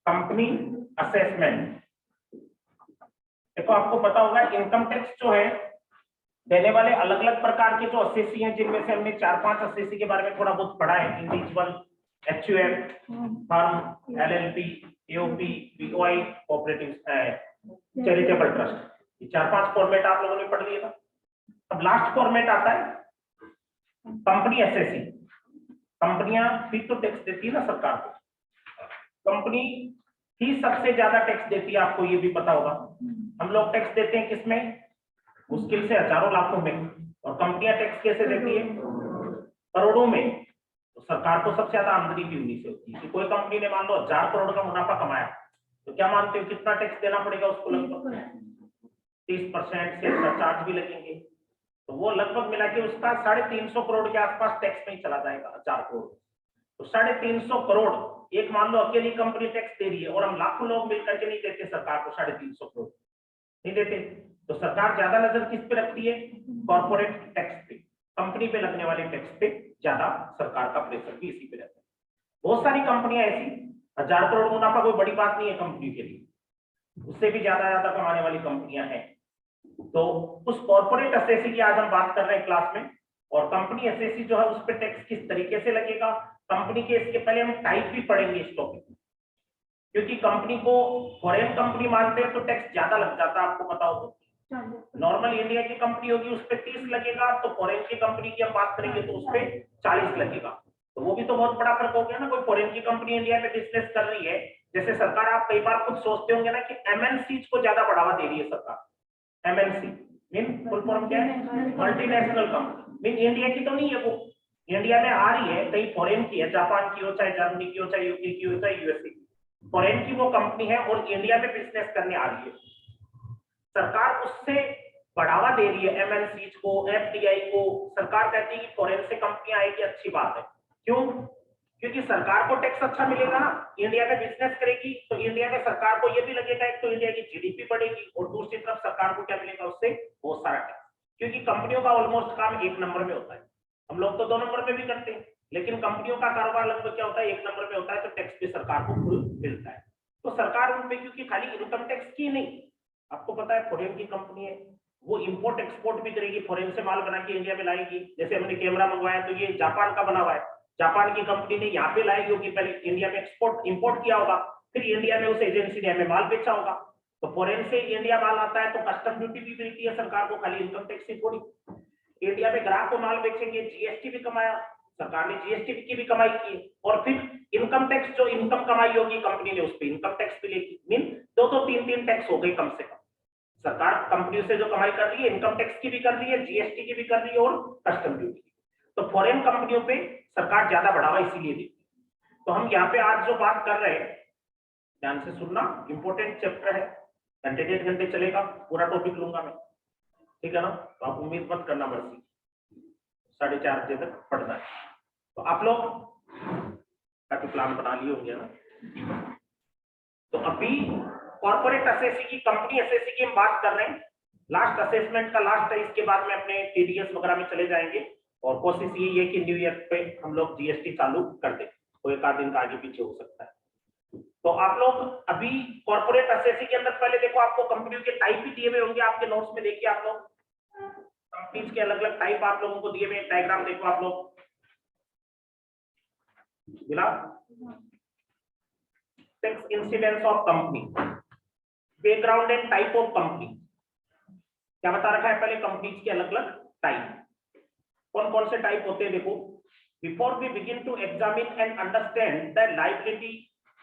Company assessment. देखो आपको पता होगा इनकम टैक्स जो है देने वाले अलग अलग प्रकार के जो असेसी हैं, जिनमें से हमने 4-5 असेसी के बारे में थोड़ा बहुत पढ़ा है। Individual, HUF, firm, LLP, AOP, BOI, cooperative, charitable trust. ये 4-5 फॉर्मेट आप लोगों ने पढ़ लिए था। अब लास्ट फॉर्मेट आता है कंपनी एसएससी। कंपनियां भी तो टैक्स देती है ना सरकार को। कंपनी ही सबसे ज्यादा टैक्स देती है, आपको ये भी पता होगा। हम लोग टैक्स देते हैं किसमें? मुश्किल से हजारों लाखों में, और कंपनियां टैक्स कैसे देती है? करोड़ों में। तो सरकार को सबसे ज्यादा आमदनी भी उन्हीं से होती है। कि कोई कंपनी ने मान लो 1000 करोड़ का मुनाफा कमाया, तो क्या मानते हो कितना टैक्स देना पड़ेगा उसको? लगभग 30% से चार्ज भी लगेंगे। तो वो लगभग मिला के उसका 350 करोड़ के आसपास टैक्स में ही चला जाएगा। 1000 करोड़ तो 350 करोड़ एक मान लो अकेली कंपनी टैक्स दे रही है, और हम लाखों लोग मिलकर के नहीं देते सरकार को 350 करोड़, नहीं देते। तो सरकार ज्यादा नजर किस पे रखती है? कॉर्पोरेट टैक्स पे, कंपनी पे लगने वाले टैक्स पे ज्यादा सरकार का प्रेशर भी इसी पे रहता है। बहुत सारी कंपनियां ऐसी, 1000 करोड़ मुनाफा कोई बड़ी बात नहीं है कंपनी के लिए, उससे भी ज्यादा कमाने वाली कंपनियां हैं। तो उस कॉर्पोरेट असेसी की आज हम बात कर रहे हैं क्लास में। और कंपनी असेसी जो है उस पर टैक्स किस तरीके से लगेगा कंपनी के, इसके पहले हम टाइप भी पढ़ेंगे इस टॉपिक में, क्योंकि कंपनी को फॉरेन कंपनी मानते हैं तो टैक्स ज्यादा लग जाता है, आपको पता हो तो। नॉर्मल इंडिया की कंपनी होगी उस पर 30 लगेगा, तो फॉरेन की कंपनी की हम बात करेंगे तो उस पर 40 लगेगा। तो वो भी तो बहुत बड़ा फर्क हो गया ना। कोई फॉरेन की कंपनी इंडिया में बिजनेस कर रही है, जैसे सरकार, आप कई बार खुद सोचते होंगे ना कि एमएनसी को ज्यादा बढ़ावा दे रही है सरकार। एमएनसी मीन फुल फॉर्म क्या है? Multinational company. मीन इंडिया की तो नहीं है, वो इंडिया में आ रही है, कई फॉरेन की है, जापान की हो, चाहे जर्मनी की हो, चाहे यूके की हो, चाहे यूएसए की, फॉरेन की वो कंपनी है और इंडिया में बिजनेस करने आ रही है। सरकार उससे बढ़ावा दे रही है एमएनसी को, एफडीआई को। सरकार कहती है कि फॉरेन से कंपनियां आएगी, अच्छी बात है। क्यों? क्योंकि सरकार को टैक्स अच्छा मिलेगा ना, इंडिया में बिजनेस करेगी तो इंडिया में सरकार को ये भी लगेगा, एक तो इंडिया की जीडीपी बढ़ेगी और दूसरी तरफ सरकार को क्या मिलेगा उससे? बहुत सारा टैक्स। क्योंकि कंपनियों का ऑलमोस्ट काम 1 नंबर में होता है। हम लोग तो 2 नंबर में भी करते हैं, लेकिन कंपनियों का कारोबार लगभग क्या होता है? 1 नंबर में होता है। तो टैक्स भी सरकार को फुल मिलता है। तो सरकार उनपे, क्योंकि खाली इनकम टैक्स की नहीं, आपको पता है फॉरेन की कंपनी है, वो इंपोर्ट एक्सपोर्ट भी करेगी, फॉरेन से माल बना के इंडिया में लाएगी। जैसे हमने कैमरा मंगवाया तो ये जापान का बना हुआ है, जापान की कंपनी ने यहाँ पे लाएगी, क्योंकि पहले इंडिया में एक्सपोर्ट इंपोर्ट किया होगा, फिर इंडिया में उस एजेंसी ने हमें माल बेचा होगा। तो फॉरेन से इंडिया माल आता है तो कस्टम ड्यूटी भी मिलती है सरकार को, खाली इनकम टैक्स ही थोड़ी। इंडिया में ग्राहक को माल बेचेंगे, जीएसटी भी कमाया सरकार ने, जीएसटी की भी कमाई की, और फिर इनकम टैक्स, जो इनकम कमाई होगी कंपनी ने उस पर इनकम टैक्स भी लेगी। मीन 2-3 टैक्स हो गई कम से कम। सरकार कंपनियों से जो कमाई कर रही है, इनकम टैक्स की भी कर रही है, जीएसटी की भी कर रही है और कस्टम ड्यूटी की। तो फॉरेन कंपनियों पे सरकार ज्यादा बढ़ावा इसीलिए देती है। तो हम यहाँ पे आज जो बात कर रहे हैं, ध्यान से सुनना, इंपॉर्टेंट चैप्टर है, घंटे 1.5 घंटे चलेगा, पूरा टॉपिक लूंगा मैं, ठीक है ना? तो आप उम्मीद मत करना बस 4:30 बजे तक पढ़ना है। तो आप लोग काफी प्लान बना लिए होंगे ना। तो अभी कॉर्पोरेट असेसी की, कंपनी असेसी की हम बात कर रहे हैं। लास्ट असेसमेंट का लास्ट है, इसके बाद में अपने टीडीएस वगैरह में चले जाएंगे। और कोशिश यही है कि न्यू ईयर पे हम लोग जीएसटी चालू कर दें, तो 1 आध दिन का आगे पीछे हो सकता है। तो आप लोग अभी कॉर्पोरेट असेसी के अंदर पहले देखो, आपको कंपनियों के टाइप भी दिए हुए होंगे आपके नोट्स में, देखिए आप लोग कंपनीज के अलग अलग टाइप आप लोगों को दिए हुए, डायग्राम देखो आप लोग, मिला? Tax incidence of company, background and type of company. क्या बता रखा है पहले? कंपनीज के अलग अलग टाइप। कौन कौन से टाइप होते हैं देखो। Before we begin to examine and understand the liability,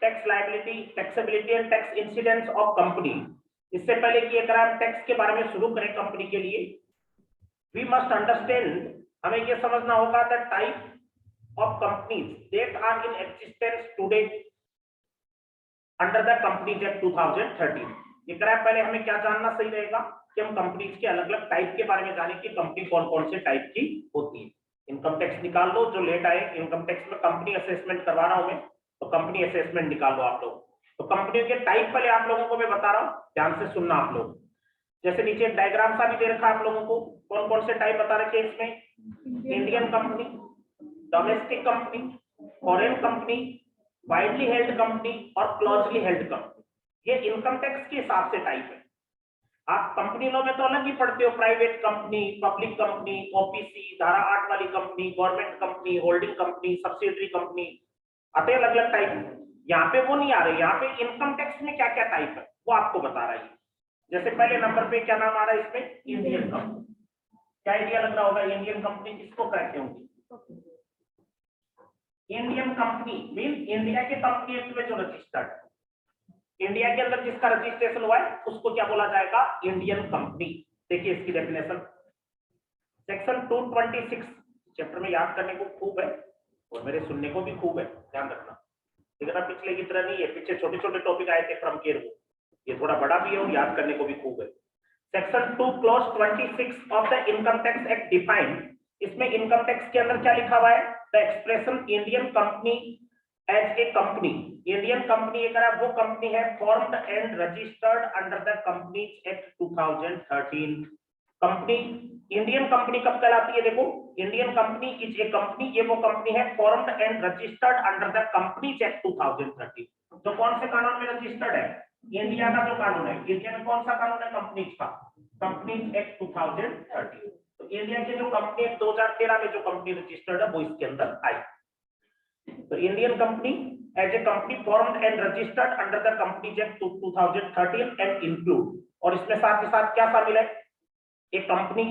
tax liability, taxability and tax incidence of company, इससे पहले कि अगर हम टैक्स के बारे में शुरू करें कंपनी के लिए, वी मस्ट अंडरस्टैंड, हमें यह समझना होगा the type of companies that are in existence today under the companies act 2013। ये पहले हमें क्या जानना सही रहेगा कि हम कंपनीज के अलग अलग टाइप के बारे में जाने कि कंपनी कौन कौन से टाइप की होती है। इनकम टैक्स निकाल लो, जो लेट आए इनकम टैक्स में कंपनी असेसमेंट करवा रहा हूं मैं, तो कंपनी असेसमेंट निकाल लो आप लोग। तो कंपनियों के टाइप पहले आप लोगों को मैं बता रहा हूं, ध्यान से सुनना आप लोग। जैसे नीचे डायग्राम सा भी दे रखा है आप लोगों को, कौन कौन से टाइप बता रखे इसमें? Indian company, domestic company, foreign company, widely held company और क्लोजली हेल्ड कंपनी, ये इनकम टैक्स के हिसाब से टाइप है। आप कंपनी लॉ में तो अलग ही पढ़ते हो, private company, public company, OPC, धारा 8 वाली company, government company, holding company, subsidiary company, आते अलग अलग टाइप। यहाँ पे वो नहीं आ रहे, यहाँ पे इनकम टैक्स में क्या क्या टाइप है वो आपको बता रहा है। जैसे पहले नंबर पे क्या नाम आ रहा है इसमें, इंडियन कंपनी। क्या आइडिया लग रहा होगा इंडियन कंपनी किसको कहते होंगे? इंडियन कंपनी मीन इंडिया के कंपनी एक्ट में जो रजिस्टर्ड, इंडिया के अंदर जिसका रजिस्ट्रेशन हुआ है उसको क्या बोला जाएगा? Indian company. देखिए इसकी डेफिनेशन सेक्शन 226 चैप्टर में याद करने को खूब है और मेरे सुनने को भी खूब है, ध्यान रखना। लेकिन अब पिछले की तरह नहीं है, पीछे छोटे छोटे टॉपिक आए थे फ्रॉम केयर, ये थोड़ा बड़ा भी है और याद करने को भी खूब है। Section 2 clause 26 of the income tax act define, इसमें इनकम टैक्स के अंदर क्या लिखा हुआ है? The expression Indian company as a company, Indian company एक वो कंपनी है formed and registered under the companies act 2013। Company Indian company कब कहलाती है? देखो, Indian company is a company, ये वो कंपनी है formed and registered under the companies act 2013। तो कौन से कानून में रजिस्टर्ड है? इंडिया का जो कानून है, इंडिया में कौन सा कानून है? कंपनीज का, कंपनीज एक्ट 2013। तो इंडिया के जो कंपनी एक्ट 2013 में जो कंपनी रजिस्टर्ड है वो इसके अंदर आई। तो Indian company as a company formed and registered under the companies act 2013 and include, और इसमें साथ ही साथ क्या शामिल है? A company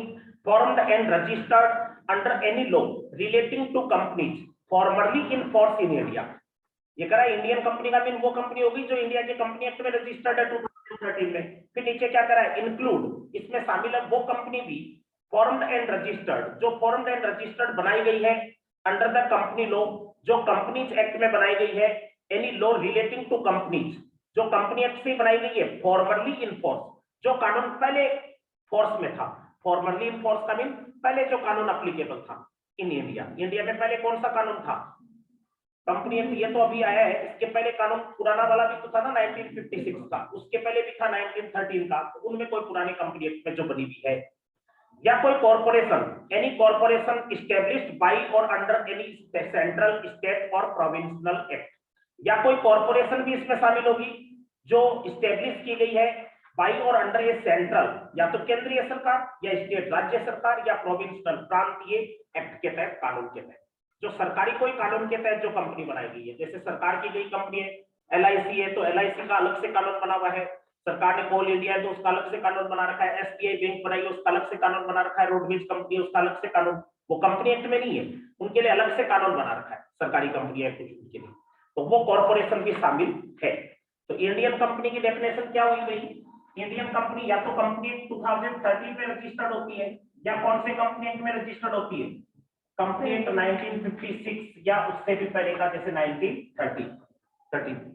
formed and registered under any law relating to companies formerly in force in India. ये करा इंडियन कंपनी का मीन वो कंपनी होगी जो इंडिया के कंपनी एक्ट में रजिस्टर्ड है 2013 में। फिर नीचे क्या करा है? इंक्लूड, इसमें शामिल है वो कंपनी भी फॉर्म्ड एंड रजिस्टर्ड, जो फॉर्म्ड एंड रजिस्टर्ड बनाई गई है अंडर द कंपनी लॉ, जो कंपनीज एक्ट में बनाई गई है, any law relating to companies, जो कंपनी एक्ट से बनाई गई है, फॉर्मरली इन फोर्स, जो कानून पहले फोर्स में था। फॉर्मरली इन फोर्स का मीन पहले जो कानून एप्लीकेबल था इन इंडिया। इंडिया में पहले कौन सा कानून था? कंपनी एक्ट, ये तो अभी आया है, इसके पहले कानून पुराना वाला भी तो था ना 1956 का, उसके पहले भी था 1913 का, तो उनमें कोई पुरानी कंपनी एक्ट में जो बनी हुई है। या कोई corporation, any corporation established bye और अंडर एनी सेंट्रल, स्टेट और प्रोविंशियल एक्ट, या कोई कॉर्पोरेशन भी इसमें शामिल होगी जो एस्टैब्लिश की गई है बाय और अंडर ये सेंट्रल, या तो केंद्रीय सरकार या स्टेट राज्य सरकार या प्रोविंशियल प्रांतीय एक्ट के तहत, कानून के तहत, जो सरकारी कोई कानून के तहत जो कंपनी बनाई गई है। जैसे सरकार की गई कंपनी है LIC है, तो LIC का अलग से कानून बना हुआ है। सरकार ने कोल इंडिया है तो उसका अलग से कानून बना रखा है। SBI बैंक बनाई है उसका अलग से कानून बना रखा है। रोडवेज कंपनी है उसका अलग से कानून, वो कंपनी एक्ट में नहीं है, उनके लिए अलग से कानून बना रखा है सरकारी कंपनी है कुछ उनके लिए, तो वो कॉर्पोरेशन भी शामिल है। तो इंडियन कंपनी की डेफिनेशन क्या हुई भाई? इंडियन कंपनी या तो कंपनी 2013 में रजिस्टर्ड होती है, या कौन से कंपनी एक्ट में रजिस्टर्ड होती है? कंपनी एक्ट 1956 या उससे भी पहले का, जैसे 1930।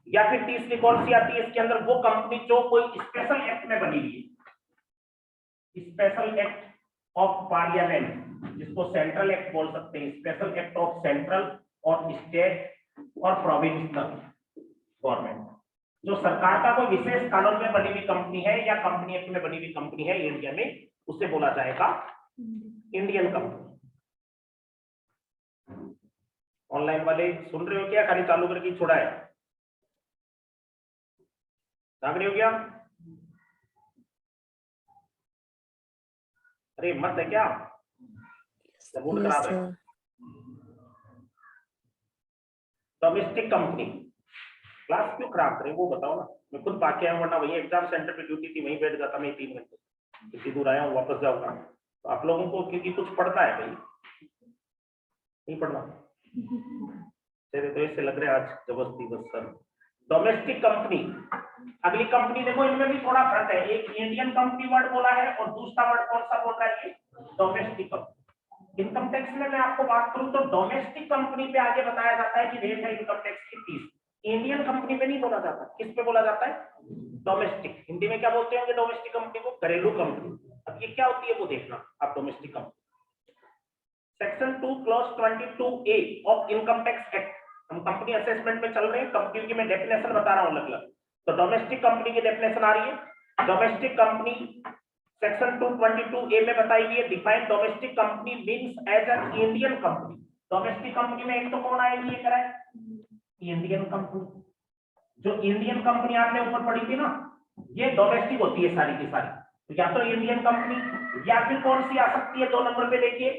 या फिर तीसरी कौन सी आती है इसके अंदर? वो कंपनी जो कोई स्पेशल एक्ट में बनी हुई है, स्पेशल एक्ट ऑफ पार्लियामेंट, जिसको सेंट्रल एक्ट बोल सकते हैं, स्पेशल एक्ट ऑफ सेंट्रल और स्टेट और प्रोविंशियल गवर्नमेंट, जो सरकार का कोई विशेष कानून में बनी हुई कंपनी है या कंपनी एक्ट में बनी हुई कंपनी है इंडिया में, उसे बोला जाएगा इंडियन कंपनी। ऑनलाइन वाले सुन रहे हो क्या? खाली चालू करके छोड़ा है? जाग रहे हो क्या? अरे मत है क्या? मूड खराब है? डोमेस्टिक कंपनी क्लास क्यों खराब करे वो बताओ ना। मैं खुद बाकी आया, वरना वही एग्जाम सेंटर पे ड्यूटी थी, वहीं बैठ जाता मैं 3 घंटे, इतनी दूर आया हूँ, वापस जाऊंगा। तो आप लोगों को क्योंकि कुछ पढ़ता है भाई, नहीं पढ़ना तेरे तो ऐसे लग रहा है आज जबरदस्ती बस सर। डोमेस्टिक कंपनी, अगली कंपनी देखो, इनमें भी थोड़ा फर्क है। एक इंडियन कंपनी वर्ड बोला है और दूसरा वर्ड कौन सा बोल रहा है? ये डोमेस्टिक कंपनी। इनकम टैक्स में मैं आपको बात करूं तो डोमेस्टिक कंपनी पे आगे बताया जाता है कि रेट है इनकम टैक्स की 30। इंडियन कंपनी पे नहीं बोला जाता, किस पे बोला जाता है? डोमेस्टिक। हिंदी में क्या बोलते होंगे डोमेस्टिक कंपनी को? घरेलू कंपनी। अब ये क्या होती है वो देखना आप, domestic company. Section 2 clause 22A of income tax act, हम कंपनी असेसमेंट में चल रहे हैं, कंपनी की मैं डेफिनेशन बता रहा हूं अलग अलग। तो डोमेस्टिक कंपनी की डेफिनेशन आ रही है। डोमेस्टिक कंपनी सेक्शन 222A में बताई गई है, define domestic company means as an Indian company. Domestic company में एक तो कौन आएगी? ये कराए इंडियन कंपनी, जो इंडियन कंपनी आपने ऊपर पढ़ी थी ना, ये डोमेस्टिक होती है सारी की सारी। तो या तो इंडियन कंपनी या फिर कौन सी आ सकती है 2 नंबर पे देखिए,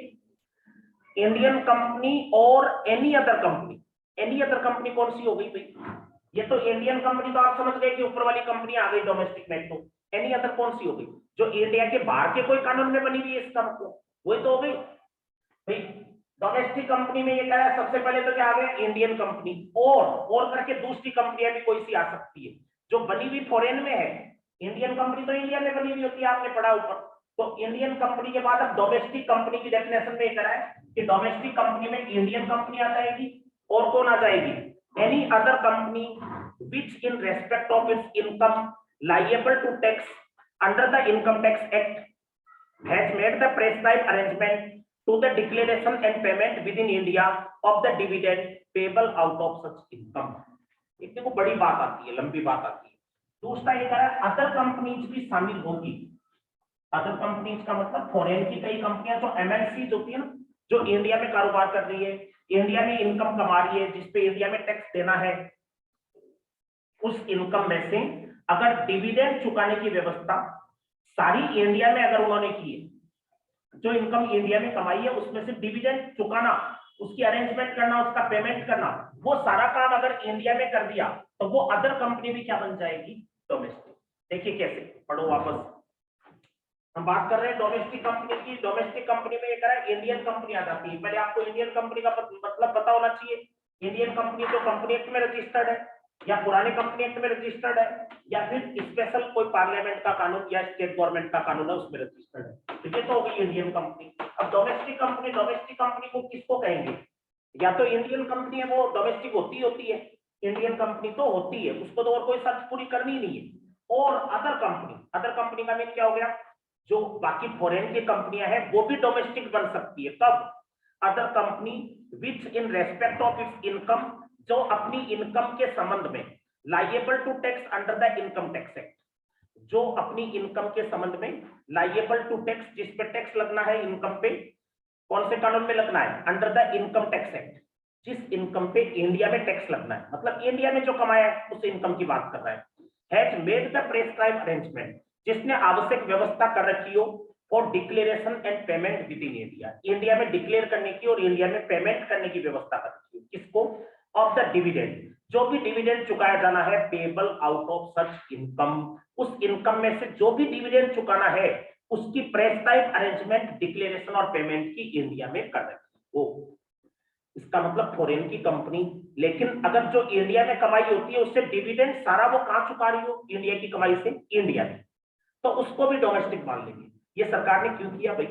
इंडियन कंपनी और any other company. Any other company कौन सी हो गई भाई? ये तो इंडियन कंपनी तो आप समझ गए कि ऊपर वाली कंपनी आ गई डोमेस्टिक में, तो एनी अदर कौन सी हो गई? जो इंडिया के बाहर के कोई कानून में बनी हुई है, इसका मतलब वही तो हो गई भाई। डोमेस्टिक कंपनी में ये क्या है, सबसे पहले तो क्या आ गया इंडियन कंपनी, और करके दूसरी कंपनियां भी कोई सी आ सकती है जो बनी हुई फॉरेन में है। इंडियन कंपनी तो इंडिया में बनी हुई होती है, आपने पढ़ा ऊपर। तो इंडियन कंपनी के बाद अब डोमेस्टिक कंपनी की डेफिनेशन में करा है कि डोमेस्टिक कंपनी में इंडियन कंपनी आ जाएगी और कौन आ जाएगी, any other company which in respect of its income liable to tax under the income tax act has made the prescribed arrangement to the declaration and payment within India of the dividend payable out of such income। एक देखो बड़ी बात आती है, लंबी बात आती है। दूसरा ये कह रहा है अदर कंपनीज भी शामिल होगी। अदर कंपनीज का मतलब फॉरेन की कई कंपनियां जो एमएनसीज होती है ना, जो इंडिया में कारोबार कर रही है, इंडिया में इनकम कमा रही है, जिसपे इंडिया में टैक्स देना है, उस इनकम में से अगर डिविडेंड चुकाने की व्यवस्था सारी इंडिया में अगर उन्होंने की है, जो इनकम इंडिया में कमाई है उसमें से डिविडेंड चुकाना, उसकी अरेंजमेंट करना, उसका पेमेंट करना, वो सारा काम अगर इंडिया में कर दिया तो वो अदर कंपनी भी क्या बन जाएगी, डोमेस्टिक। देखिए कैसे, पढ़ो वापस। हम बात कर रहे हैं डोमेस्टिक कंपनी की। डोमेस्टिक कंपनी में ये कह रहा है इंडियन कंपनी आ जाती है। पहले आपको इंडियन कंपनी का मतलब पता होना चाहिए। इंडियन कंपनी जो कंपनी एक्ट में रजिस्टर्ड है या पुराने कंपनी एक्ट में रजिस्टर्ड है या फिर स्पेशल कोई पार्लियामेंट का कानून या स्टेट गवर्नमेंट का कानून है उसमें रजिस्टर्ड है, तो ये तो होगी इंडियन कंपनी। अब डोमेस्टिक कंपनी को किसको कहेंगे? या तो इंडियन कंपनी है वो डोमेस्टिक होती है, इंडियन कंपनी तो होती है, उसको तो और कोई शर्त पूरी करनी नहीं है। और अदर कंपनी का मीन क्या हो गया, जो बाकी फॉरेन की कंपनियां हैं वो भी डोमेस्टिक बन सकती है। कब? Other company which in respect of its income, जो अपनी इनकम के संबंध में liable to tax under the income tax act, जो अपनी इनकम के संबंध में लायबल टू टैक्स, जिस पे टैक्स लगना है इनकम पे, कौन से कानून में लगना है, under the income tax act. जिस इनकम पे इंडिया में टैक्स लगना है, मतलब इंडिया में जो कमाया है उस इनकम की बात कर रहा है। Has made the prescribed arrangement, जिसने आवश्यक व्यवस्था कर रखी हो for declaration and payment with in India, India में डिक्लेयर करने की और इंडिया में पेमेंट करने की व्यवस्था कर रखी हो। किसको? ऑफ द डिविडेंड, जो भी डिविडेंड चुकाया जाना है, payable out of such income, उस इनकम में से जो भी डिविडेंड चुकाना है उसकी प्रेस्क्राइब्ड अरेंजमेंट, डिक्लेरेशन और पेमेंट की इंडिया में कर रखी हो। इसका मतलब फॉरेन की कंपनी, लेकिन अगर जो इंडिया में कमाई होती है उससे डिविडेंड सारा वो कहां चुका रही हो, इंडिया की कमाई से इंडिया में, तो उसको भी डोमेस्टिक मान लेंगे। ये सरकार ने क्यों किया भाई?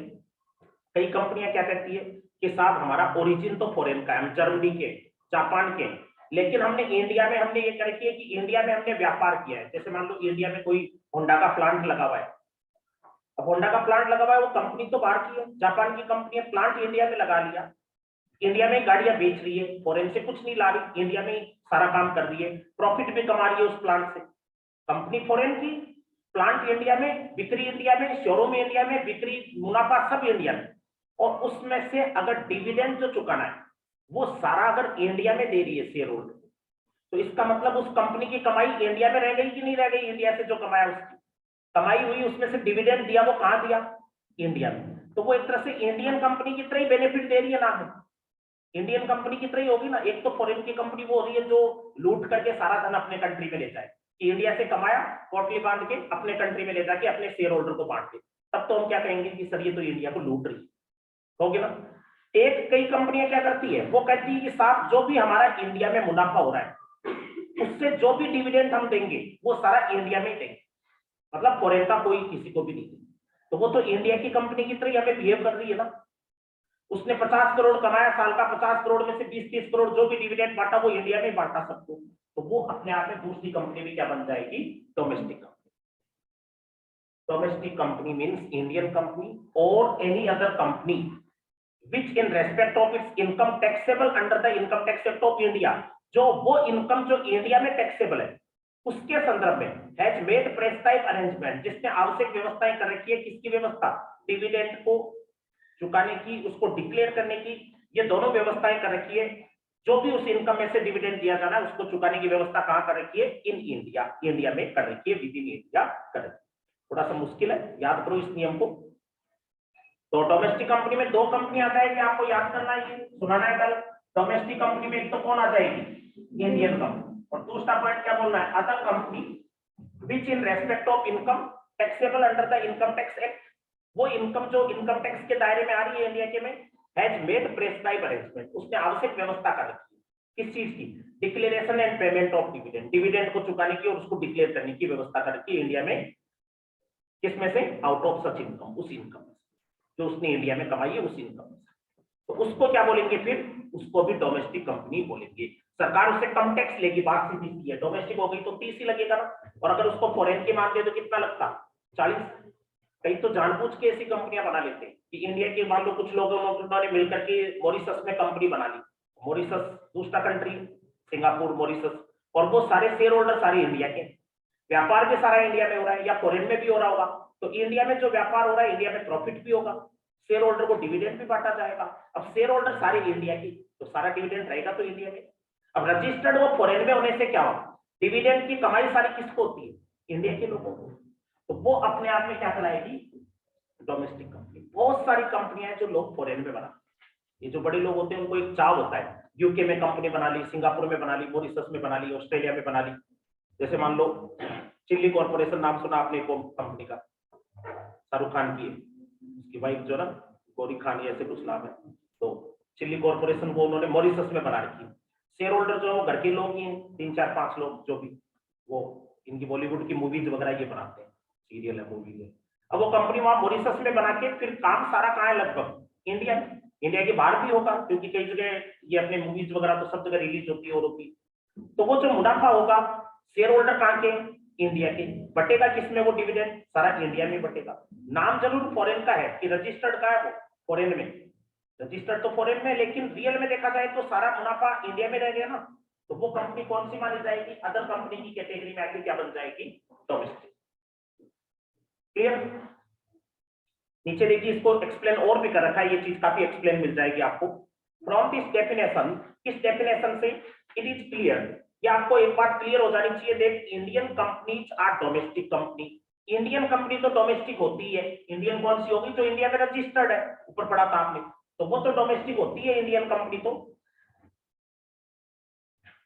कई कंपनियां क्या कहती है कि साहब हमारा ओरिजिन तो फॉरेन का है, हम जर्मनी के, जापान के, लेकिन हमने इंडिया में हमने ये कर किया कि इंडिया में हमने व्यापार किया है। जैसे मान लो इंडिया में कोई होंडा का प्लांट लगा हुआ है, अब होंडा का प्लांट लगा हुआ है, वो कंपनी तो बाहर की है, जापान की कंपनी है, प्लांट इंडिया में लगा लिया, इंडिया में गाड़ियां बेच रही है, फॉरेन से कुछ नहीं ला रही, इंडिया में सारा काम कर रही है, प्रॉफिट भी कमा रही है उस प्लांट से। कंपनी फॉरेन की, प्लांट इंडिया में, बिक्री इंडिया में, शोरूम इंडिया में, बिक्री मुनाफा सब इंडिया में, और उसमें से अगर डिविडेंड जो चुकाना है वो सारा अगर इंडिया में दे रही है शेयर होल्डर, तो इसका मतलब उस कंपनी की कमाई इंडिया में रह गई कि नहीं रह गई? इंडिया से जो कमाया उसकी कमाई हुई, उसमें से डिविडेंड दिया, वो कहां दिया? इंडिया में। तो वो एक तरह से इंडियन कंपनी की तरह ही बेनिफिट दे रही है ना, है इंडियन कंपनी की तरह ही होगी ना। एक तो फॉरेन की कंपनी वो हो रही है जो लूट करके सारा धन अपने कंट्री में ले जाए, इंडिया से कमाया पोटली बांध के अपने कंट्री में ले जाके अपने शेयर होल्डर को बांट दे, तब तो हम क्या कहेंगे कि सर ये तो इंडिया को लूट रही होगी ना। एक कई कंपनियां क्या करती है, वो कहती है कि साहब जो भी हमारा इंडिया में मुनाफा हो रहा है उससे जो भी डिविडेंड हम देंगे वो सारा इंडिया में देंगे, मतलब फॉरेन का कोई किसी को भी नहीं। तो वो तो इंडिया की कंपनी की तरह हमें बिहेव कर रही है ना। उसने 50 करोड़ कमाया साल का, 50 करोड़ में से 20-30 करोड़ जो भी डिविडेंड बांटा वो इंडिया में बांटा सबको, तो वो अपने आप में दूसरी कंपनी भी क्या बन जाएगी? Domestic company. Domestic company means Indian company और any other company which in respect of its income taxable under the income tax act of India, जो वो इनकम जो इंडिया में टैक्सेबल है उसके संदर्भ में हैज मेड प्रेस्क्राइब्ड अरेंजमेंट, जिसने आवश्यक व्यवस्थाएं कर रखी है। किसकी व्यवस्था? डिविडेंड को चुकाने की, उसको डिक्लेयर करने की, ये दोनों व्यवस्थाएं कर रखी है जो भी उस इनकम में से डिविडेंड दिया जाना है उसको चुकाने की व्यवस्था कहां कर रखी है? इन इंडिया, इंडिया में कर रखी है, विद इन इंडिया कर रखी है। थोड़ा सा मुश्किल है, याद करो इस नियम को। तो डोमेस्टिक कंपनी में दो कंपनी आता है कि आपको याद करना है, सुनाना है कल। डोमेस्टिक कंपनी में एक तो कौन आ जाएगी? Indian company. और दूसरा पॉइंट क्या बोलना है? Other company which in respect of income taxable under the income tax act, वो इनकम जो इनकम टैक्स के दायरे में आ रही है इंडिया के में, हैज मेड प्रेस्क्राइब अरेंजमेंट, उसने आवश्यक व्यवस्था कर रखी है। किस चीज की? Declaration and payment of dividend, dividend को चुकाने की और उसको डिक्लेयर करने की व्यवस्था कर रखी है इंडिया में। किसमें से? आउट ऑफ सच इनकम, उस इनकम जो उसने इंडिया में कमाई है उस इनकम से। तो उसको क्या बोलेंगे फिर? उसको भी डोमेस्टिक कंपनी बोलेंगे। सरकार उससे कम टैक्स लेगी, बात सीधी सी है। डोमेस्टिक हो गई तो 30 ही लगेगा ना, और अगर उसको फॉरेन के मान दे तो कितना लगता? 40। कई तो जानबूझ के ऐसी कंपनियां बना लेते हैं कि इंडिया के, मान लो कुछ लोगों ने मिलकर के मॉरिशस में कंपनी बना ली। मॉरिशस दूसरा कंट्री, सिंगापुर, मॉरिशस, और वो सारे शेयर होल्डर सारे इंडिया के, व्यापार भी सारा इंडिया में हो रहा है या फॉरेन में भी हो रहा होगा। तो इंडिया में जो व्यापार हो रहा है, इंडिया में प्रॉफिट भी होगा, शेयर होल्डर को डिविडेंड भी बांटा जाएगा। अब शेयर होल्डर सारे इंडिया की, तो सारा डिविडेंड रहेगा तो इंडिया में। अब रजिस्टर्ड वो फॉरेन में होने से क्या होगा? डिविडेंड की कमाई सारी किसको होती है? इंडिया के लोगों को। तो वो अपने आप में क्या कहलाएगी? Domestic company. बहुत सारी कंपनियां हैं जो लोग फॉरेन में बनाते हैं। ये जो बड़े लोग होते हैं उनको एक चाव होता है, यूके में कंपनी बना ली, सिंगापुर में बना ली, मॉरिशस में बना ली, ऑस्ट्रेलिया में बना ली। जैसे मान लो चिल्ली कॉर्पोरेशन, नाम सुना आपने कंपनी का? शाहरुख खान की है, उसकी वाइफ जो ना गौरी खान ऐसे कुछ नाम है। तो चिल्ली कॉर्पोरेशन वो उन्होंने मॉरिशस में बना रखी है। शेयर होल्डर जो है घर के लोग ही हैं, 3 4 5 लोग, जो भी वो इनकी बॉलीवुड की मूवीज वगैरह ये बनाते हैं, सीरियल है, मूवी है। अब वो कंपनी वहां मॉरिशस में बना के फिर काम सारा कहाँ है? लगभग इंडिया में। इंडिया के बाहर भी होगा क्योंकि कई जगह ये अपने मूवीज वगैरह तो सब जगह रिलीज होती है और होती। तो वो जो मुनाफा होगा शेयर होल्डर कहाँ के? इंडिया के। बटेगा किसमें वो डिविडेंड? सारा इंडिया में बटेगा। नाम जरूर फॉरेन का है कि रजिस्टर्ड का है, वो फॉरेन में रजिस्टर्ड, तो फॉरेन में, लेकिन रियल में देखा जाए तो सारा मुनाफा इंडिया में रह गया ना। तो वो कंपनी कौन सी मानी जाएगी? अदर कंपनी की कैटेगरी में आके क्या बन जाएगी? डोमेस्टिक। क्लियर? नीचे देखिए, इसको एक्सप्लेन और भी कर रखा है, ये चीज काफी एक्सप्लेन मिल जाएगी आपको। फ्रॉम दिस डेफिनेशन, इस डेफिनेशन से इट इज क्लियर, ये आपको एक बात क्लियर हो जानी चाहिए। देख, Indian companies are domestic company. Indian company तो डोमेस्टिक होती है। इंडियन कौन सी होगी? जो इंडिया में रजिस्टर्ड है, ऊपर पढ़ा था आपने, तो वो तो डोमेस्टिक होती है इंडियन कंपनी। तो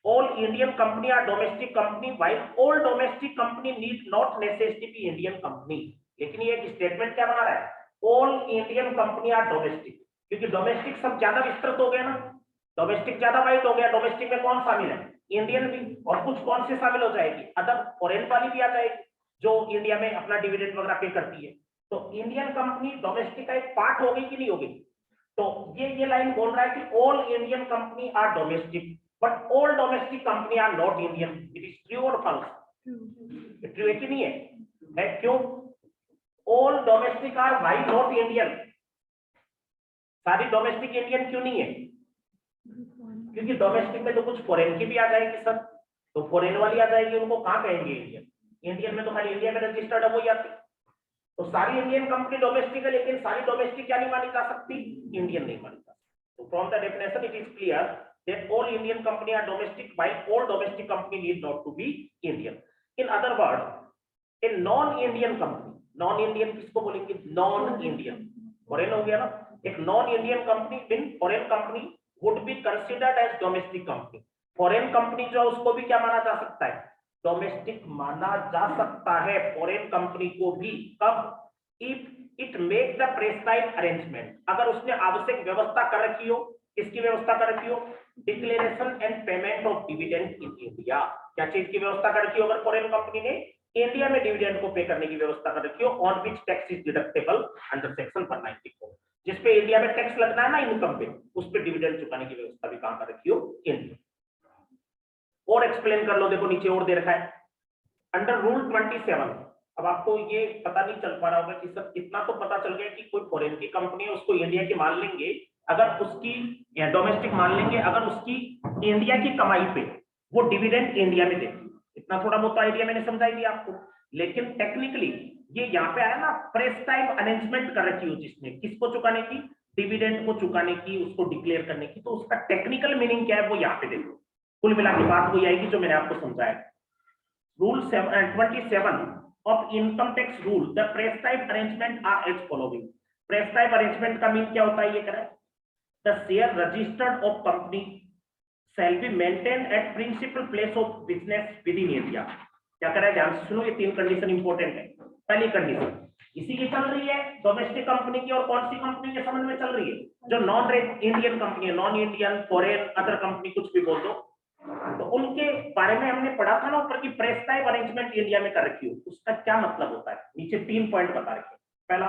all Indian company are domestic company, while all domestic company need not necessarily be Indian company। लेकिन ये स्टेटमेंट क्या बना रहा है? all Indian company are domestic, क्योंकि डोमेस्टिक सब ज्यादा विस्तृत हो गया ना, डोमेस्टिक ज्यादा वाइड हो गया। डोमेस्टिक में कौन शामिल है? इंडियन भी, और कुछ कौन से शामिल हो जाएगी? अदर फॉरेन वाली भी आ जाएगी जो इंडिया में अपना डिविडेंड वगैरह पे करती है। तो इंडियन कंपनी डोमेस्टिक का एक पार्ट हो गई कि नहीं होगी? तो ये लाइन बोल रहा है कि all Indian company are domestic but all domestic company are not Indian। It is true or false? True है कि नहीं है? क्यों? all domestic are why not Indian? सारी डोमेस्टिक इंडियन क्यों नहीं है? क्योंकि डोमेस्टिक में तो कुछ फॉरेन की भी आ जाएगी सर, तो फॉरेन वाली आ जाएगी, उनको कहाँ कहेंगे इंडियन? इंडियन में तो खाली इंडिया में रजिस्टर्ड है वो ही आती। तो सारी इंडियन कंपनी डोमेस्टिक है, लेकिन सारी डोमेस्टिक क्या नहीं मानी जा सकती? इंडियन नहीं मानी जा सकती। तो from the definition it is clear that all Indian company are domestic, while all domestic company need not to be Indian। In other words, a non-Indian company, non-Indian किसको बोलेंगे? Non-Indian, foreign हो गया ना। एक non-Indian company mean foreign company would be considered as domestic company। foreign company जो है उसको भी क्या माना जा सकता है? डोमेस्टिक माना जा सकता है फॉरेन कंपनी को भी। कब? If it make the prescribed arrangement, अगर उसने आवश्यक व्यवस्था कर रखी हो। किसकी व्यवस्था कर रखी हो? Declaration and payment of dividend in India. क्या चीज की व्यवस्था कर रखी हो? अगर फॉरेन कंपनी ने इंडिया में डिविडेंड को पे करने की व्यवस्था कर रखी हो, on which tax is deductible under section 194, जिस पे इंडिया में टैक्स लगना है ना इनकम पे, उस पे डिविडेंड चुकाने की व्यवस्था भी कहां कर रखी हो? इंडिया। और एक्सप्लेन कर लो, देखो नीचे और दे रखा है, अंडर रूल 27। अब आपको ये पता नहीं चल पा रहा होगा कि सर इतना तो पता चल गया कि कोई फॉरेन की कंपनी है, उसको इंडिया की मान लेंगे, अगर उसकी या डोमेस्टिक मान लेंगे, अगर उसकी इंडिया की कमाई पे वो डिविडेंड इंडिया में देती, इतना थोड़ा बहुत आइडिया मैंने समझाई दिया आपको। लेकिन टेक्निकली ये यहाँ पे आया ना, प्रेस्क्राइब अरेंजमेंट कर रखी हो जिसने, किसको चुकाने की? डिविडेंड को चुकाने की, उसको डिक्लेयर करने की। तो उसका टेक्निकल मीनिंग क्या है वो यहाँ पे देखो। कुल मिला के बात वही आएगी जो मैंने आपको समझाया। Rule 27 of income tax rule, the prescribed arrangement are as following. Prescribed arrangement का मीन क्या होता है ये कह रहा है, the share registered of company shall be maintained at principal place of business within India। क्या कर रहा है, ध्यान से सुनो, ये 3 कंडीशन इंपॉर्टेंट है। पहली कंडीशन इसी की चल रही है, डोमेस्टिक कंपनी की, और कौन सी कंपनी के संबंध में चल रही है, जो नॉन इंडियन कंपनी है, non Indian, foreign, other company, कुछ भी बोल दो। तो उनके बारे में हमने पढ़ा था ना ऊपर की प्रेस्क्राइब अरेंजमेंट इंडिया में कर रखी हो, उसका क्या मतलब होता है, नीचे 3 पॉइंट बता रखे। पहला,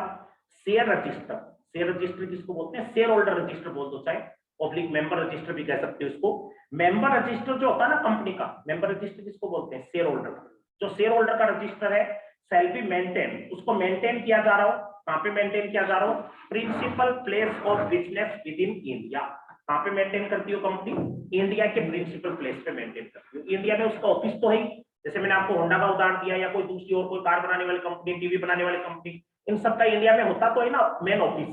शेयर रजिस्टर। शेयर रजिस्टर किसको बोलते हैं, शेयर होल्डर रजिस्टर बोल दो, चाहे पब्लिक मेंबर रजिस्टर भी कह सकते हो इसको। मेंबर रजिस्टर जो होता है ना कंपनी का, मेंबर रजिस्टर किसको बोलते हैं, शेयर होल्डर। जो शेयर होल्डर का रजिस्टर है शैल बी मेंटेन, उसको मेंटेन किया जा रहा हो, कहां पे मेंटेन किया जा रहा हो, principal place of business within India. कहां पे मेंटेन करती हो कंपनी, इंडिया के प्रिंसिपल प्लेस पे मेंटेन करती हो। इंडिया में उसका ऑफिस तो है, जैसे मैंने आपको होंडा का उदाहरण दिया, या कोई दूसरी और कोई कार बनाने वाली कंपनी, टीवी बनाने वाली कंपनी, इन सबका इंडिया में होता तो है ना मेन ऑफिस,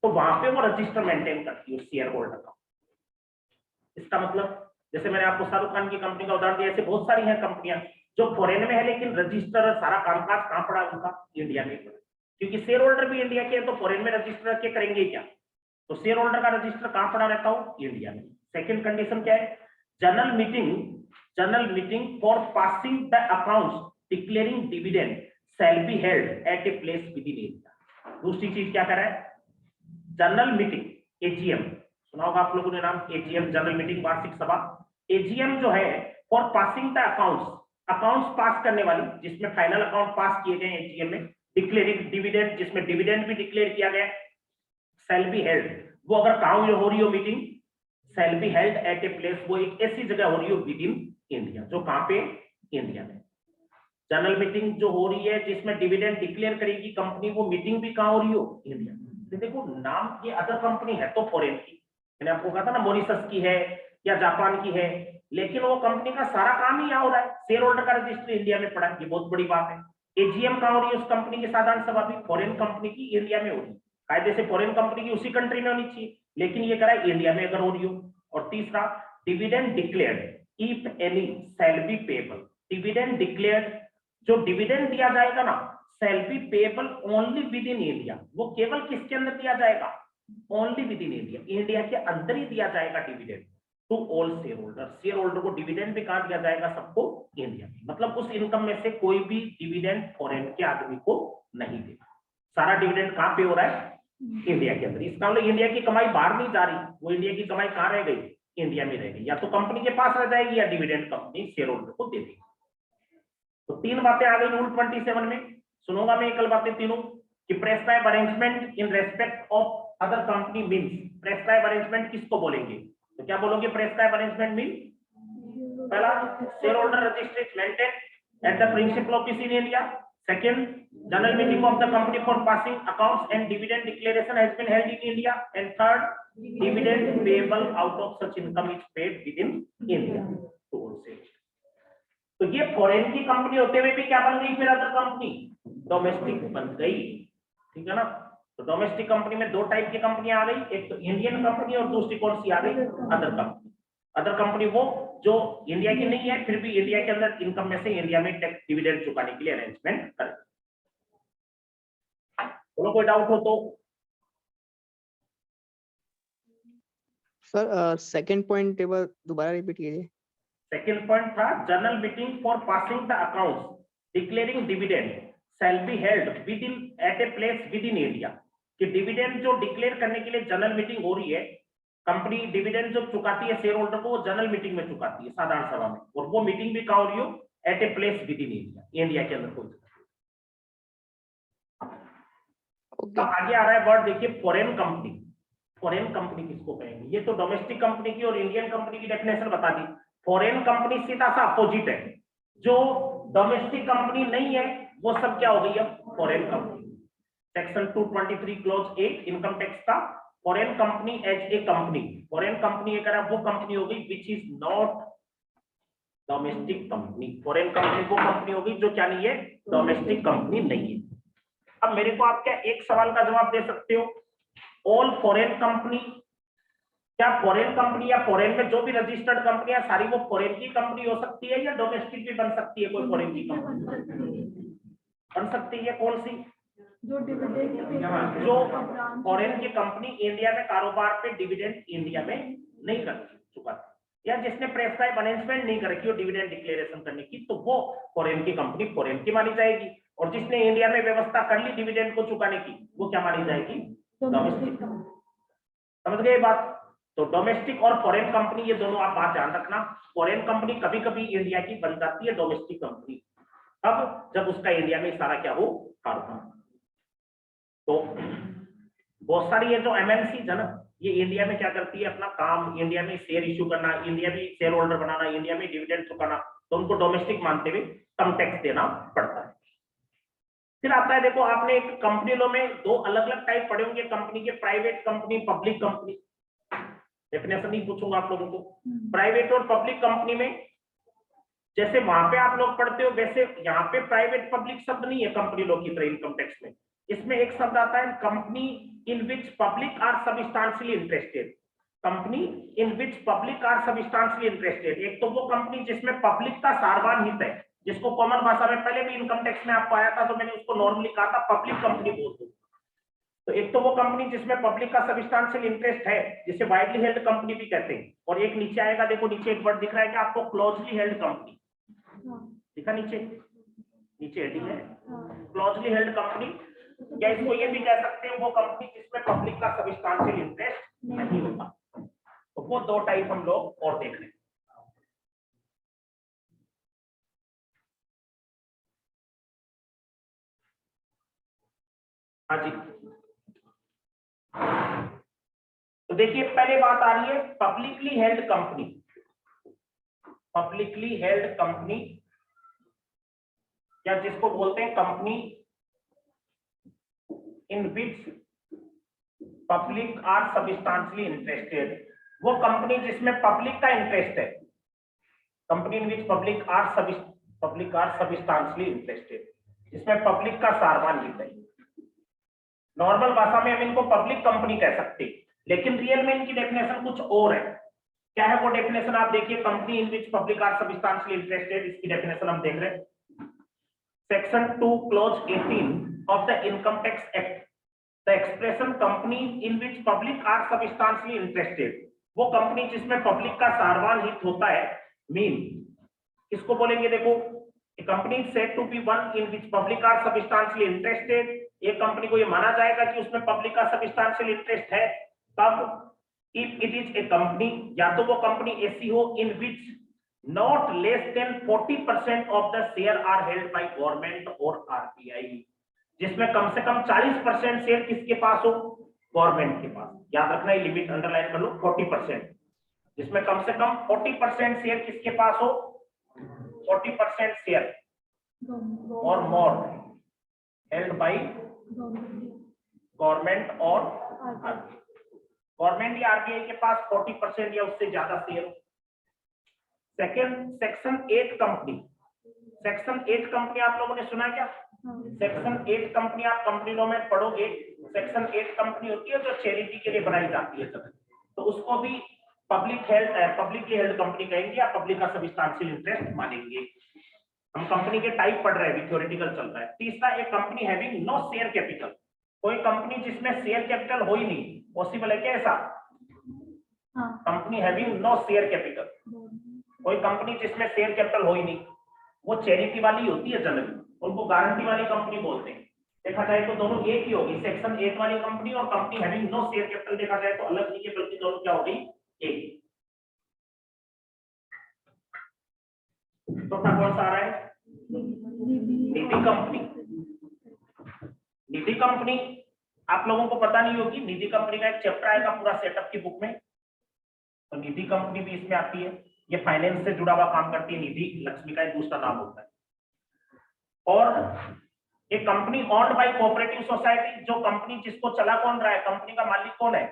तो वहां पे वो रजिस्टर मेंटेन करती है शेयर होल्डर का। इसका मतलब जैसे मैंने आपको शाहरुख खान की कंपनी का उदाहरण दिया, ऐसे बहुत सारी हैं कंपनियां जो फॉरेन में है, लेकिन रजिस्टर सारा कामकाज कहां पड़ा उनका, इंडिया में पड़ा। क्योंकि शेयर होल्डर भी इंडिया के हैं, तो फॉरेन में रजिस्टर रख के करेंगे क्या, तो शेयर होल्डर का रजिस्टर कहां पड़ा रहता हो, इंडिया में। सेकंड कंडीशन क्या है, general meeting for passing the accounts declaring dividend shall be held at a place within India. दूसरी चीज क्या कर रहा है, जनरल मीटिंग, एजीएम सुना होगा आप लोगों ने नाम, एजीएम जनरल मीटिंग, वार्षिक सभा। एजीएम जो है फॉर पासिंग द अकाउंट्स पास करने वाली, जिसमें फाइनल अकाउंट पास किए गए एजीएम में, डिक्लेयरिंग डिविडेंड, जिसमें डिविडेंड भी डिक्लेयर किया गया, शैल बी हेल्ड, वो अगर कहां हो रही हो meeting, shell be held at a place, वो एक ऐसी जगह हो रही हो विद इन इंडिया, जो कहां पे, इंडिया में। जनरल मीटिंग जो हो रही है जिसमें डिविडेंड डिक्लेयर करेगी कंपनी, वो मीटिंग भी कहां हो रही हो, इंडिया में। देखो नाम ये अदर कंपनी है तो फॉरेन की, मैंने आपको कहा था ना मॉरिशस की है या जापान की है, लेकिन वो कंपनी का सारा काम ही यहाँ हो रहा है, शेयर होल्डर का रजिस्टर इंडिया में पड़ा है, ये बहुत बड़ी बात है। एजीएम कहां हो रही है उस कंपनी की साधारण सभा भी, फॉरेन कंपनी की इंडिया में हो रही है। कायदे से फॉरेन कंपनी की उसी कंट्री में होनी चाहिए, लेकिन ये करा इंडिया में अगर हो रही हो। और तीसरा, dividend declared if any shall be payable. Dividend declared, जो डिविडेंड दिया जाएगा ना, shall be payable only within India, वो केवल किसके अंदर दिया जाएगा, only within India, India के अंदर ही दिया जाएगा dividend to all shareholder. Shareholder को डिविडेंड भी कहां दिया जाएगा, सबको इंडिया में। मतलब उस इनकम में से कोई भी डिविडेंड फॉरेन के आदमी को नहीं देगा, सारा डिविडेंड कहां पे हो रहा है, इंडिया के अंदर। इसका मतलब इंडिया की कमाई बाहर नहीं जा रही, वो इंडिया की कमाई कहां रह गई, इंडिया में रह गई, या तो कंपनी के पास रह जाएगी या डिविडेंड कंपनी शेयर होल्डर को दे देगी। तो 3 बातें आ गई रूल 27 में, सुनूंगा मैं कल बातें तीनों, कि prescribe arrangement in respect of other company means, prescribe arrangement किसको बोलेंगे, तो क्या बोलोगे प्रेस्क्राइब अरेंजमेंट मीन, पहला shareholder register is maintain at the principal office in India. Second, general meeting of the company for passing accounts and dividend declaration has been held in India. And third, dividend payable out of such income is paid within India to all share. तो ये foreign की company होते हुए भी क्या बन गई, फिर अदर कंपनी डोमेस्टिक बन गई, ठीक है ना। तो डोमेस्टिक कंपनी में 2 टाइप की कंपनियां आ गई, एक तो इंडियन कंपनी और दूसरी कौन सी आ गई, अदर कंपनी। अदर कंपनी वो जो इंडिया की नहीं है, फिर भी इंडिया के अंदर इनकम में से इंडिया में टैक्स डिविडेंड चुकाने के लिए अरेंजमेंट करे। बोलो कोई डाउट हो तो। सर सेकंड पॉइंट टेबल दोबारा रिपीट कीजिए। सेकंड पॉइंट था general meeting for passing the accounts declaring dividend shall be held within at a place within India. कि डिविडेंड जो डिक्लेयर करने के लिए जनरल मीटिंग हो रही है, कंपनी डिविडेंड जो चुकाती है शेयर होल्डर को, वो जनरल मीटिंग में चुकाती है साधारण सभा में, और वो मीटिंग भी कहां हो रही हो, at a place within India, India के अंदर कोई। अब आगे आ रहा है वर्ड, देखिए फॉरेन कंपनी। फॉरेन कंपनी किसको कहेंगे, ये तो डोमेस्टिक कंपनी की और इंडियन कंपनी की डेफिनेशन बता दी। फॉरेन कंपनी सीधा सा अपोजिट है, जो डोमेस्टिक कंपनी नहीं है वो सब क्या हो गई अब foreign company. Section 223 clause 8 income tax का, foreign company as a company, foreign company अगर वो कंपनी हो गई which is not domestic company. Foreign company वो कंपनी हो गई जो क्या नहीं है, डोमेस्टिक कंपनी नहीं है। अब मेरे को आप क्या एक सवाल का जवाब दे सकते हो, ऑल फॉरेन कंपनी, क्या फॉरेन कंपनी या फॉरेन में जो भी रजिस्टर्ड कंपनी है सारी वो फॉरेन की कंपनी हो सकती है या डोमेस्टिक भी बन सकती है? कोई फॉरेन की कंपनी बन सकती है? कौन सी? जो डिविडेंड जो फॉरेन की कंपनी इंडिया में कारोबार पे डिविडेंड इंडिया में नहीं कर चुका या जिसने प्रेस्क्राइब अनाउंसमेंट नहीं कर रखी हो डिविडेंड डिक्लेरेशन करने की, तो वो फॉरेन की कंपनी फॉरेन की मानी जाएगी। और जिसने इंडिया में व्यवस्था कर ली डिविडेंड को चुकाने की, वो क्या मानी जाएगी? डोमेस्टिक। समझ गए बात? तो डोमेस्टिक और फॉरेन कंपनी, ये दोनों आप बात ध्यान रखना। फॉरेन कंपनी कभी कभी इंडिया की बन जाती है डोमेस्टिक कंपनी, अब जब उसका इंडिया में सारा क्या हो, कारोबार। तो बहुत सारी ये जो एमएनसी है ना, ये इंडिया में क्या करती है, अपना काम इंडिया में शेयर इश्यू करना, इंडिया में शेयर होल्डर बनाना, इंडिया में डिविडेंड चुकाना, तो उनको डोमेस्टिक मानते हुए कम टैक्स देना पड़ता है। फिर आता है, देखो आपने एक कंपनी लॉ में दो अलग अलग टाइप पढ़े होंगे कंपनी के, private company, public company. Definition ही पूछूंगा आप लोगों को। प्राइवेट और पब्लिक कंपनी में जैसे वहां पे आप लोग पढ़ते हो वैसे यहाँ पे प्राइवेट पब्लिक शब्द नहीं है कंपनी लॉ की तरह इनकम टैक्स में। इसमें एक शब्द आता है company in which public are substantially interested. Company in which public are substantially interested, एक तो वो कंपनी जिसमें पब्लिक का सार्वजनिक हित है, जिसको कॉमन भाषा में पहले भी इनकम टैक्स में आपको आया था तो मैंने उसको नॉर्मली कहा था पब्लिक कंपनी बोल दो। तो एक तो वो कंपनी जिसमें पब्लिक का सबस्टेंशियल इंटरेस्ट है, जिसे वाइडली हेल्ड कंपनी भी कहते हैं। और एक नीचे आएगा, देखो नीचे एक वर्ड दिख रहा है कि आपको क्लोजली हेल्ड कंपनी दिखा, नीचे नीचे हेडिंग है क्लोजली हेल्ड कंपनी। या इसको ये भी कह सकते हैं वो कंपनी जिसमें पब्लिक का सबस्टेंशियल इंटरेस्ट नहीं होता। तो वो दो टाइप हम लोग और देख रहे हैं। हाँ जी, तो देखिए पहले बात आ रही है publicly held company. Publicly held company या जिसको बोलते हैं company in which public are substantially interested, वो कंपनी जिसमें पब्लिक का इंटरेस्ट है। Company in which public are substantially interested, जिसमें पब्लिक का सार्वजनिक हित है। नॉर्मल भाषा में हम इनको पब्लिक कंपनी कह सकते हैं, लेकिन रियल में इनकी डेफिनेशन कुछ और है। क्या है वो डेफिनेशन? आप देखिए, company in which public are substantially interested, इसकी डेफिनेशन हम देख रहे हैं। Section 2 clause 18 of the income tax act, the expression company in which public are substantially interested, वो कंपनी जिसमें पब्लिक का सार्वजनिक हित होता है, मीन किसको बोलेंगे? देखो, a company is said to be one in which public are substantially interested। एक कंपनी को ये माना जाएगा कि उसमें पब्लिक का सबस्टेंशियल इंटरेस्ट है तब if it is a company, या तो वो कंपनी ऐसी हो in which not less than 40% of the share are held by government और आरबीआई, जिसमें कम से कम 40% शेयर किसके पास हो? गवर्नमेंट के पास। याद रखना, ये लिमिट अंडरलाइन कर लो, 40%, जिसमें कम से कम 40% शेयर किसके पास हो? 40% शेयर और मोर हेल्ड बाय गवर्नमेंट और गवर्नमेंट या आरबीआई के पास 40% या उससे ज्यादा share. Second, section 8 company. Section 8 company आप लोगों ने सुना है क्या? सेक्शन 8 कंपनी आप कंपनी लॉ में पढ़ोगे। सेक्शन 8 कंपनी होती है जो चैरिटी के लिए बनाई जाती है, तो उसको भी पब्लिकली हेल्ड कंपनी कहेंगे या पब्लिक का सबस्टेंशियल इंटरेस्ट मानेंगे। हम कंपनी के टाइप पढ़ रहे हैं, थ्योरेटिकल चल रहा है। तीसरा, एक company having no share capital, कोई कंपनी जिसमें शेयर कैपिटल हो ही नहीं। पॉसिबल है क्या ऐसा? Company having no share capital, कोई कंपनी जिसमें शेयर कैपिटल हो ही नहीं, वो चैरिटी वाली होती है जनरली, उनको गारंटी वाली कंपनी बोलते हैं। देखा जाए तो दोनों एक ही होगी, सेक्शन 8 वाली कंपनी और company having no share capital देखा जाए तो अलग नहीं है, बल्कि दोनों क्या होगी? एक। चौथा कौन सा आ रहा है? निधि कंपनी। निधि कंपनी आप लोगों को पता नहीं होगी, निधि कंपनी का एक चैप्टर आएगा पूरा सेटअप की बुक में, तो निधि कंपनी भी इसमें आती है। ये फाइनेंस से जुड़ा हुआ काम करती है। निधि लक्ष्मी का एक दूसरा नाम होता है। और एक company owned by cooperative society, जो कंपनी जिसको चला कौन रहा है, कंपनी का मालिक कौन है?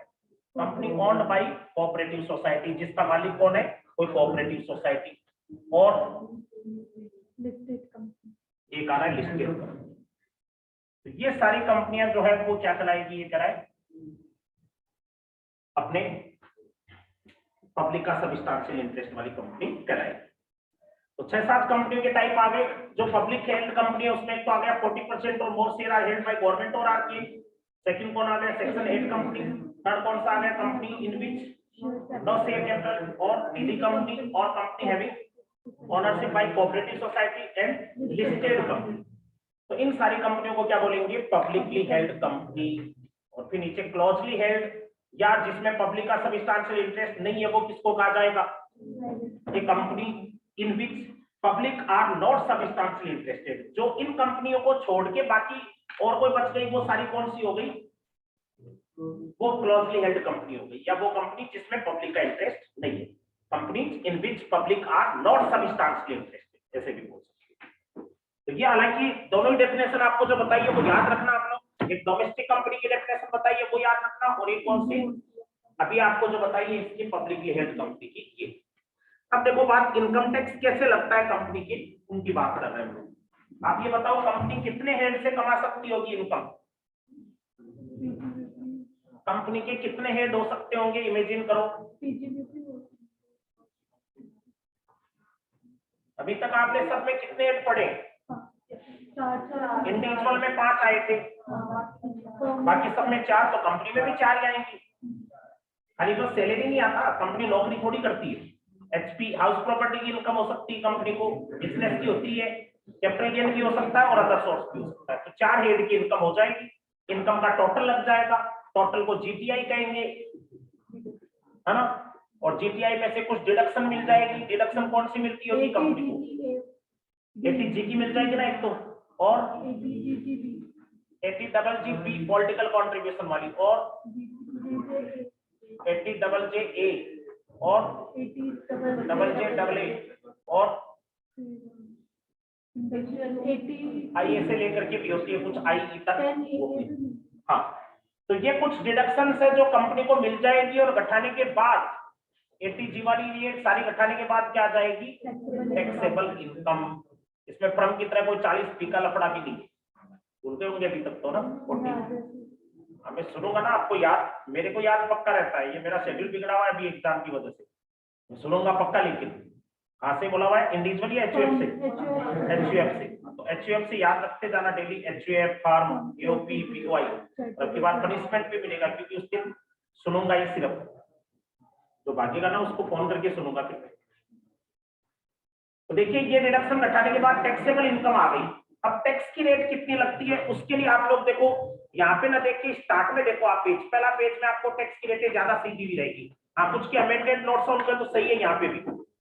Company owned by cooperative society, जिसका मालिक कौन है? कोई कोऑपरेटिव सोसाइटी। और एक आ रहा है लिस्टेड। तो ये सारी कंपनियां जो है वो क्या कहलाएगी? ये कराए अपने पब्लिक का सब्सटेंशियल इंटरेस्ट वाली कंपनी कहलाएगी। तो 6-7 कंपनियों के टाइप आ गए। जो पब्लिक हेल्ड कंपनी है उसमें तो आ गया 40% or more share are held by government और आरटीआई। सेकंड कौन आ गया? Section 8 company. थर्ड कौन सा आ गया? Company in which no share capital और निधि कंपनी और company having ownership by cooperative society and listed company. तो इन सारी कंपनियों को क्या बोलेंगे? Publicly held company. और फिर नीचे क्लोजली हेल्ड या जिसमें पब्लिक का सब्सटेंशियल इंटरेस्ट नहीं है वो किसको कहा जाएगा? ये company in which public are not substantial interested. जो इन कंपनियों को छोड़ के बाकी और कोई बच गई वो सारी कौन सी हो गई? वो क्लोजली हेल्ड कंपनी हो गई, या वो कंपनी जिसमें पब्लिक का इंटरेस्ट नहीं है। Company in which public are not substantial interested ऐसे भी बोल सकते हैं। तो ये हालांकि दोनों ही डेफिनेशन आपको जो बताइए वो याद रखना आप लोग। एक डोमेस्टिक कंपनी की डेफिनेशन बताइए वो याद रखना, और एक कौन सी अभी आपको जो बताइए इसकी पब्लिकली हेल्ड कंपनी की ये। अब देखो बात इनकम टैक्स कैसे लगता है कंपनी की, उनकी बात कर रहे हैं हम लोग। आप ये बताओ कंपनी कितने हेड से कमा सकती होगी इनकम? कंपनी के कितने हेड हो सकते होंगे? इमेजिन करो। अभी तक आपने सब में कितने हेड पढ़े? इंडिविजुअल में 5 आए थे, बाकी सब में 4, तो कंपनी में भी 4 आएंगे। खाली तो सैलरी नहीं आता, कंपनी नौकरी थोड़ी करती है। एचपी हाउस प्रॉपर्टी की इनकम हो सकती है कंपनी को, बिजनेस की होती है, कैपिटल गेन की हो सकता है और अदर सोर्स की हो सकता है। तो 4 हेड की इनकम हो जाएगी। इनकम का टोटल लग जाएगा, टोटल को जीटीआई कहेंगे, है ना। और जीटीआई में से कुछ डिडक्शन मिल जाएगी। डिडक्शन कौन सी मिलती होगी कंपनी को? एटीजी की मिल जाएगी ना एक तो, और एटीजीबी पॉलिटिकल कंट्रीब्यूशन वाली, और एटीजेए और AA और आई से लेकर के भी होती है कुछ आई तक। हाँ, तो ये कुछ डिडक्शन है जो कंपनी को मिल जाएगी, और घटाने के बाद एटीजी वाली ये सारी घटाने के बाद क्या आ जाएगी? Taxable income. इसमें फर्म की तरह कोई 40 का लफड़ा भी नहीं बोलते होंगे अभी तक तो ना। 40 हमें सुनूंगा ना, आपको याद, मेरे को याद पक्का रहता है। ये मेरा शेड्यूल बिगड़ा हुआ है अभी एग्जाम की वजह से, मैं सुनूंगा पक्का। लेकिन कहाँ से बोला हुआ है? इंडिविजुअल या एचयूएफ से? एचयूएफ से। तो एचयूएफ से याद रखते जाना daily, HUF, firm, UP, POI. उसके बाद पनिशमेंट भी मिलेगा क्योंकि उस दिन सुनूंगा ही सिर्फ, जो भागेगा ना उसको फोन करके सुनूंगा फिर। तो देखिए ये डिडक्शन घटाने के बाद टैक्सेबल इनकम आ गई। अब टैक्स की रेट कितनी लगती है उसके लिए आप लोग देखो, यहाँ पे ना देखिए स्टार्ट में देखो आप पेज, पहला पेज में आपको टैक्स की रेटें ज्यादा सीधी भी रहेगी। हाँ, कुछ के अमेंडेड नोट्स होंगे तो सही है यहाँ पे भी,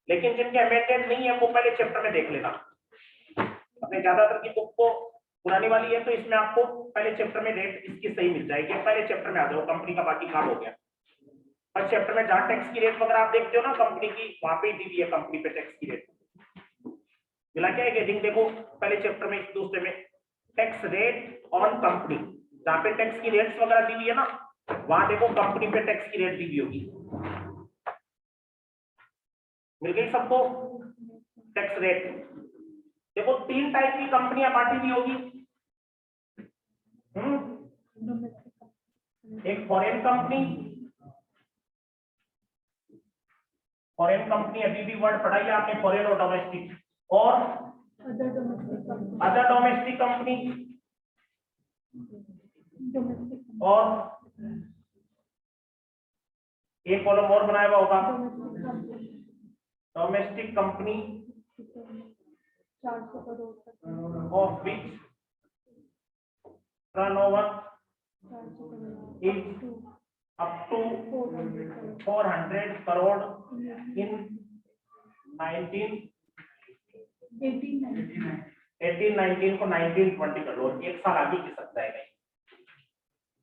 लेकिन जिनके अमेंडेड नहीं है वो पहले चैप्टर में देख लेना। अपने ज्यादातर की बुक को पुरानी वाली है तो इसमें आपको पहले चैप्टर में रेट इसकी सही मिल जाएगी। पहले चैप्टर में आ जाओ, कंपनी का बाकी काम हो गया। फर्स्ट चैप्टर में जहाँ टैक्स की रेट वगैरह आप देखते हो ना कंपनी की, वहां पे दी हुई है कंपनी पे टैक्स की रेट मिला क्या है हेडिंग देखो पहले चैप्टर में, दूसरे में टैक्स रेट ऑन कंपनी, जहाँ पे टैक्स की रेट्स वगैरह दी हुई है ना वहां देखो कंपनी पे टैक्स की रेट दी हुई होगी। मिल गई सबको टैक्स रेट? देखो 3 टाइप की कंपनियां बांटी हुई होगी। एक फॉरेन कंपनी, फॉरेन कंपनी अभी भी वर्ड पढ़ा है आपने, फॉरेन और डोमेस्टिक, और अदर डोमेस्टिक कंपनी, और एक कॉलम और बनाया हुआ होगा domestic company of which turnover is up to 400 crore in 18-19 को 19-20 करोड़, एक साल आगे खिसक जाएगा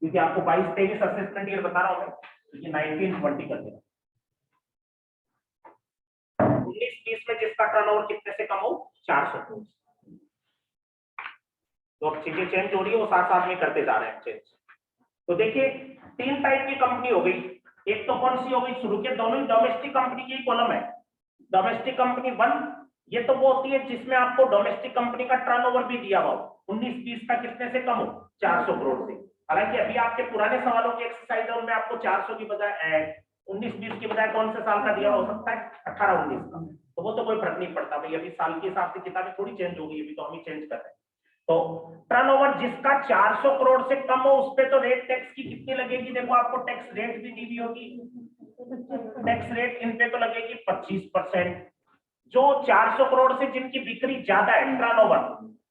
क्योंकि आपको 22-23 असेसमेंट ईयर बता रहा हूं मैं, ये 19-20 कर देगा। 19-20 में जिसका टर्नओवर कितने से कम हो 400 करोड़। तो अब चीजें चेंज हो रही है वो साथ साथ में करते जा रहे हैं चेंज। तो देखिए 3 टाइप की कंपनी हो गई। एक तो कौन सी हो गई शुरू के, दोनों ही डोमेस्टिक कंपनी की कॉलम है। डोमेस्टिक कंपनी 1 ये तो वो होती है जिसमें आपको डोमेस्टिक कंपनी का टर्नओवर भी दिया हुआ हो 19-20 का कितने से कम हो 400 करोड़ से। हालांकि अभी आपके पुराने सवालों की एक्सरसाइज है, उनमें आपको 400 की बजाय 19-20 की बजाय कौन से साल का दिया हो सकता है, 18-19 का, तो वो तो कोई फर्क नहीं पड़ता भाई, अभी साल के हिसाब से किताबें थोड़ी चेंज हो गई, अभी तो हम ही चेंज कर रहे हैं। तो टर्नओवर जिसका 400 करोड़ से कम हो उस पे तो रेट टैक्स की कितनी लगेगी, देखो आपको टैक्स रेट भी दी हुई होगी, टैक्स रेट इन पे तो लगेगी 25%। जो 400 करोड़ से जिनकी बिक्री ज्यादा है,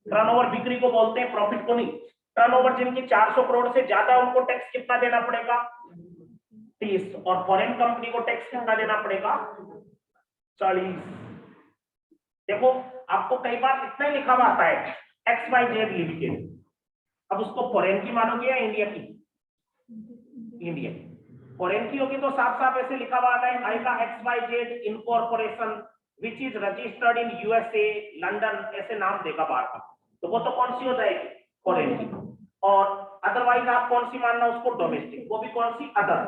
टर्नओवर बिक्री को बोलते हैं, प्रॉफिट को नहीं, टर्नओवर जिनकी 400 करोड़ से ज्यादा, उनको टैक्स कितना देना पड़ेगा, 30, और फॉरेन कंपनी को टैक्स कितना देना पड़ेगा, 40। देखो आपको कई बार इतना ही लिखा हुआ आता है XYZ लिमिटेड, अब उसको फॉरेन की मानोगे या इंडिया की, इंडिया। फॉरेन की होगी तो साफ साफ ऐसे लिखा हुआ आएगा XYZ incorporation which is registered in USA London, ऐसे नाम देगा बाहर का, तो वो तो कौन सी हो जाएगी, फॉरेन की। और अदरवाइज आप कौन सी मानना उसको, डोमेस्टिक, वो भी कौन सी, अदर।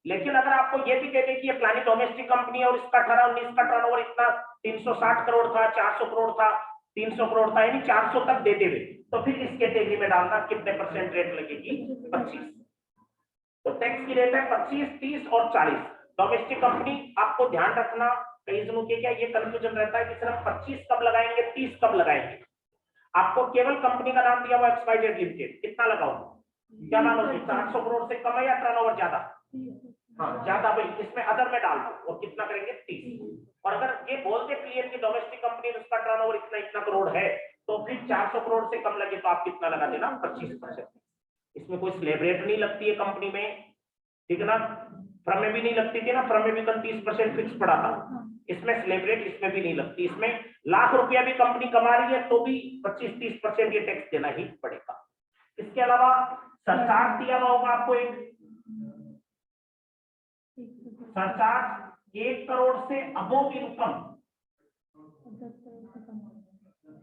लेकिन अगर आपको ये भी कह दे कि ये फलानी डोमेस्टिक कंपनी है और इसका 18-19 का टर्नओवर इतना 360 करोड़ था, 400 करोड़ था, 300 करोड़ था, यानी 400 तक देते हुए, तो फिर इस कैटेगरी में डालना कितने परसेंट रेट लगेगी, 25। तो टैक्स की रेट है 25, 30 और 40। डोमेस्टिक कंपनी आपको ध्यान रखना, कई जनों के क्या ये कंफ्यूजन रहता है कि सिर्फ 25 कब लगाएंगे, 30 कब लगाएंगे। आपको केवल कंपनी का नाम दिया हुआ XYZ लिमिटेड, कितना लगाओ, क्या नाम है, 400 करोड़ से कम है या टर्नओवर ज्यादा, हाँ ज्यादा, भाई इसमें अदर में डाल दो और कितना करेंगे, 30। और अगर ये बोलते क्लियर कि डोमेस्टिक कंपनी उसका टर्नओवर इतना इतना करोड़ है, तो फिर 400 करोड़ से कम लगे तो आप कितना लगा देना, 25%। इसमें कोई स्लैब रेट नहीं लगती है कंपनी में, ठीक है ना, फ्रम में भी नहीं लगती थी ना, फ्रम में भी कल 30% फिक्स पड़ा था, इसमें स्लैब रेट इसमें भी नहीं लगती, इसमें लाख रुपया भी कंपनी कमा रही है तो भी 25-30% ये टैक्स देना ही पड़ेगा। इसके अलावा सरचार्ज दिया हुआ होगा आपको, एक सरचार्ज 1 करोड़ से above income,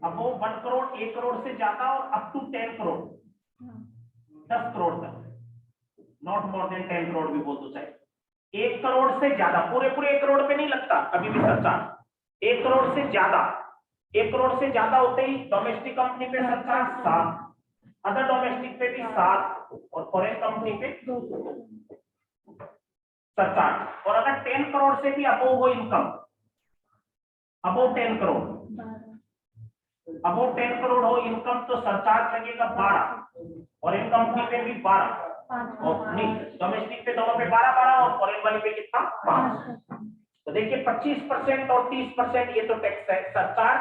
above 1 crore, 1 crore से ज्यादा और अप टू 10 करोड़, 10 करोड़ तक, नॉट मोर देन 10 करोड़ भी बोल दो चाहे। 1 करोड़ से ज्यादा, पूरे 1 करोड़ पे नहीं लगता कभी भी सरचार्ज, 1 करोड़ से ज्यादा, 1 करोड़ से ज्यादा होते ही डोमेस्टिक कंपनी पे सरचार्ज 7, अदर डोमेस्टिक पे भी 7 और फॉरेन कंपनी पे सरचार्ज। और अगर 10 करोड़ से भी अबोव हो income, above 10 crore, above 10 crore हो इनकम तो सरचार्ज लगेगा 12, और इन कंपनी पे भी 12, और नहीं डोमेस्टिक पे दोनों पे 12-12 और फॉरेन वाली पे कितना, 5। तो देखिए 25% और 30% ये तो टैक्स है। सरचार्ज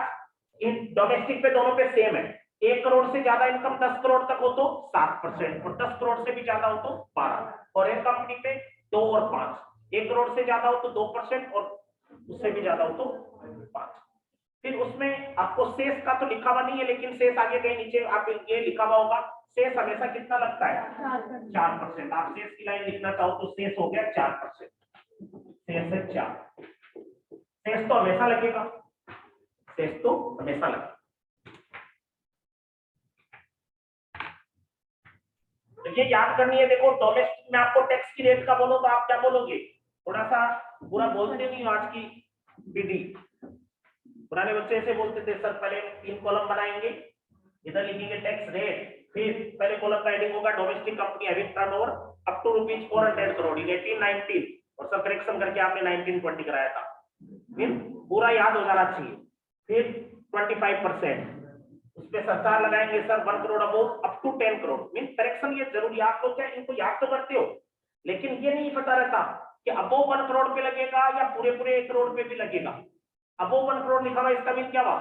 इन डोमेस्टिक पे दोनों पे सेम है, 1 करोड़ से ज्यादा इनकम 10 करोड़ तक हो तो 7%, और 10 करोड़ से भी ज्यादा हो तो 12, फॉरेन कंपनी पे 2 और 5, 1 करोड़ से ज्यादा हो तो 2% और उससे भी ज्यादा हो तो 5। फिर उसमें आपको शेष का तो लिखा हुआ नहीं है, लेकिन शेष आगे कहीं नीचे आप ये लिखा हुआ होगा, शेष हमेशा कितना लगता है, 4%। आप शेष की लाइन लिखना चाहो तो शेष हो गया 4%, शेष है 4, शेष तो हमेशा लगेगा, शेष तो हमेशा लगेगा। तो ये याद करनी है। देखो डोमेस्टिक में आपको टैक्स की रेट का बोलो तो आप क्या बोलोगे, थोड़ा सा बुरा बोलते नहीं आज की विधि, पुराने बच्चे ऐसे बोलते थे, सर पहले 3 कॉलम बनाएंगे, इधर लिखेंगे टैक्स रेट, फिर पहले कॉलम का हेडिंग होगा domestic company having turnover up to ₹400 crore in 18-19, और सब करेक्शन करके आपने 19-20 कराया था, फिर पूरा याद हो जाना चाहिए। फिर 25% उस पे सरचार्ज लगाएंगे sir 1 crore up to 10 crore, mean correction ये जरूरी, आप लोग क्या इनको याद तो करते हो, लेकिन ये नहीं पता रहता कि अबोव 1 करोड़ पे लगेगा या पूरे 1 करोड़ पे भी लगेगा। अबोव 1 करोड़ लिखा हुआ, इसका मीन क्या हुआ,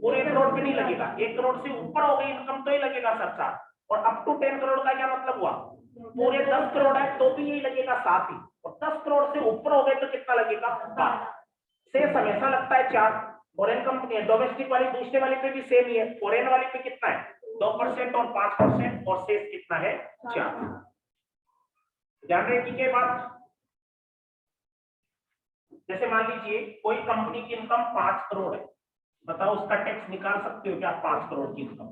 पूरे 1 करोड़ पे नहीं लगेगा, 1 करोड़ से ऊपर हो गई इनकम तो ही लगेगा सरचार्ज, और अप टू 10 करोड़ का क्या मतलब हुआ, पूरे 10 करोड़ है तो भी यही लगेगा 7 ही, और 10 करोड़ से ऊपर हो गए तो कितना लगेगा, 12। शेष हमेशा लगता है 4। फॉरेन कंपनी है, डोमेस्टिक वाली दूसरे वाली पे भी सेम ही है, फॉरेन वाली पे कितना है 2% और 5%, और शेष कितना है 4। ध्यान रखिए के बाद, जैसे मान लीजिए कोई कंपनी की इनकम 5 करोड़ है, बताओ उसका टैक्स निकाल सकते हो क्या, 5 करोड़ की इनकम,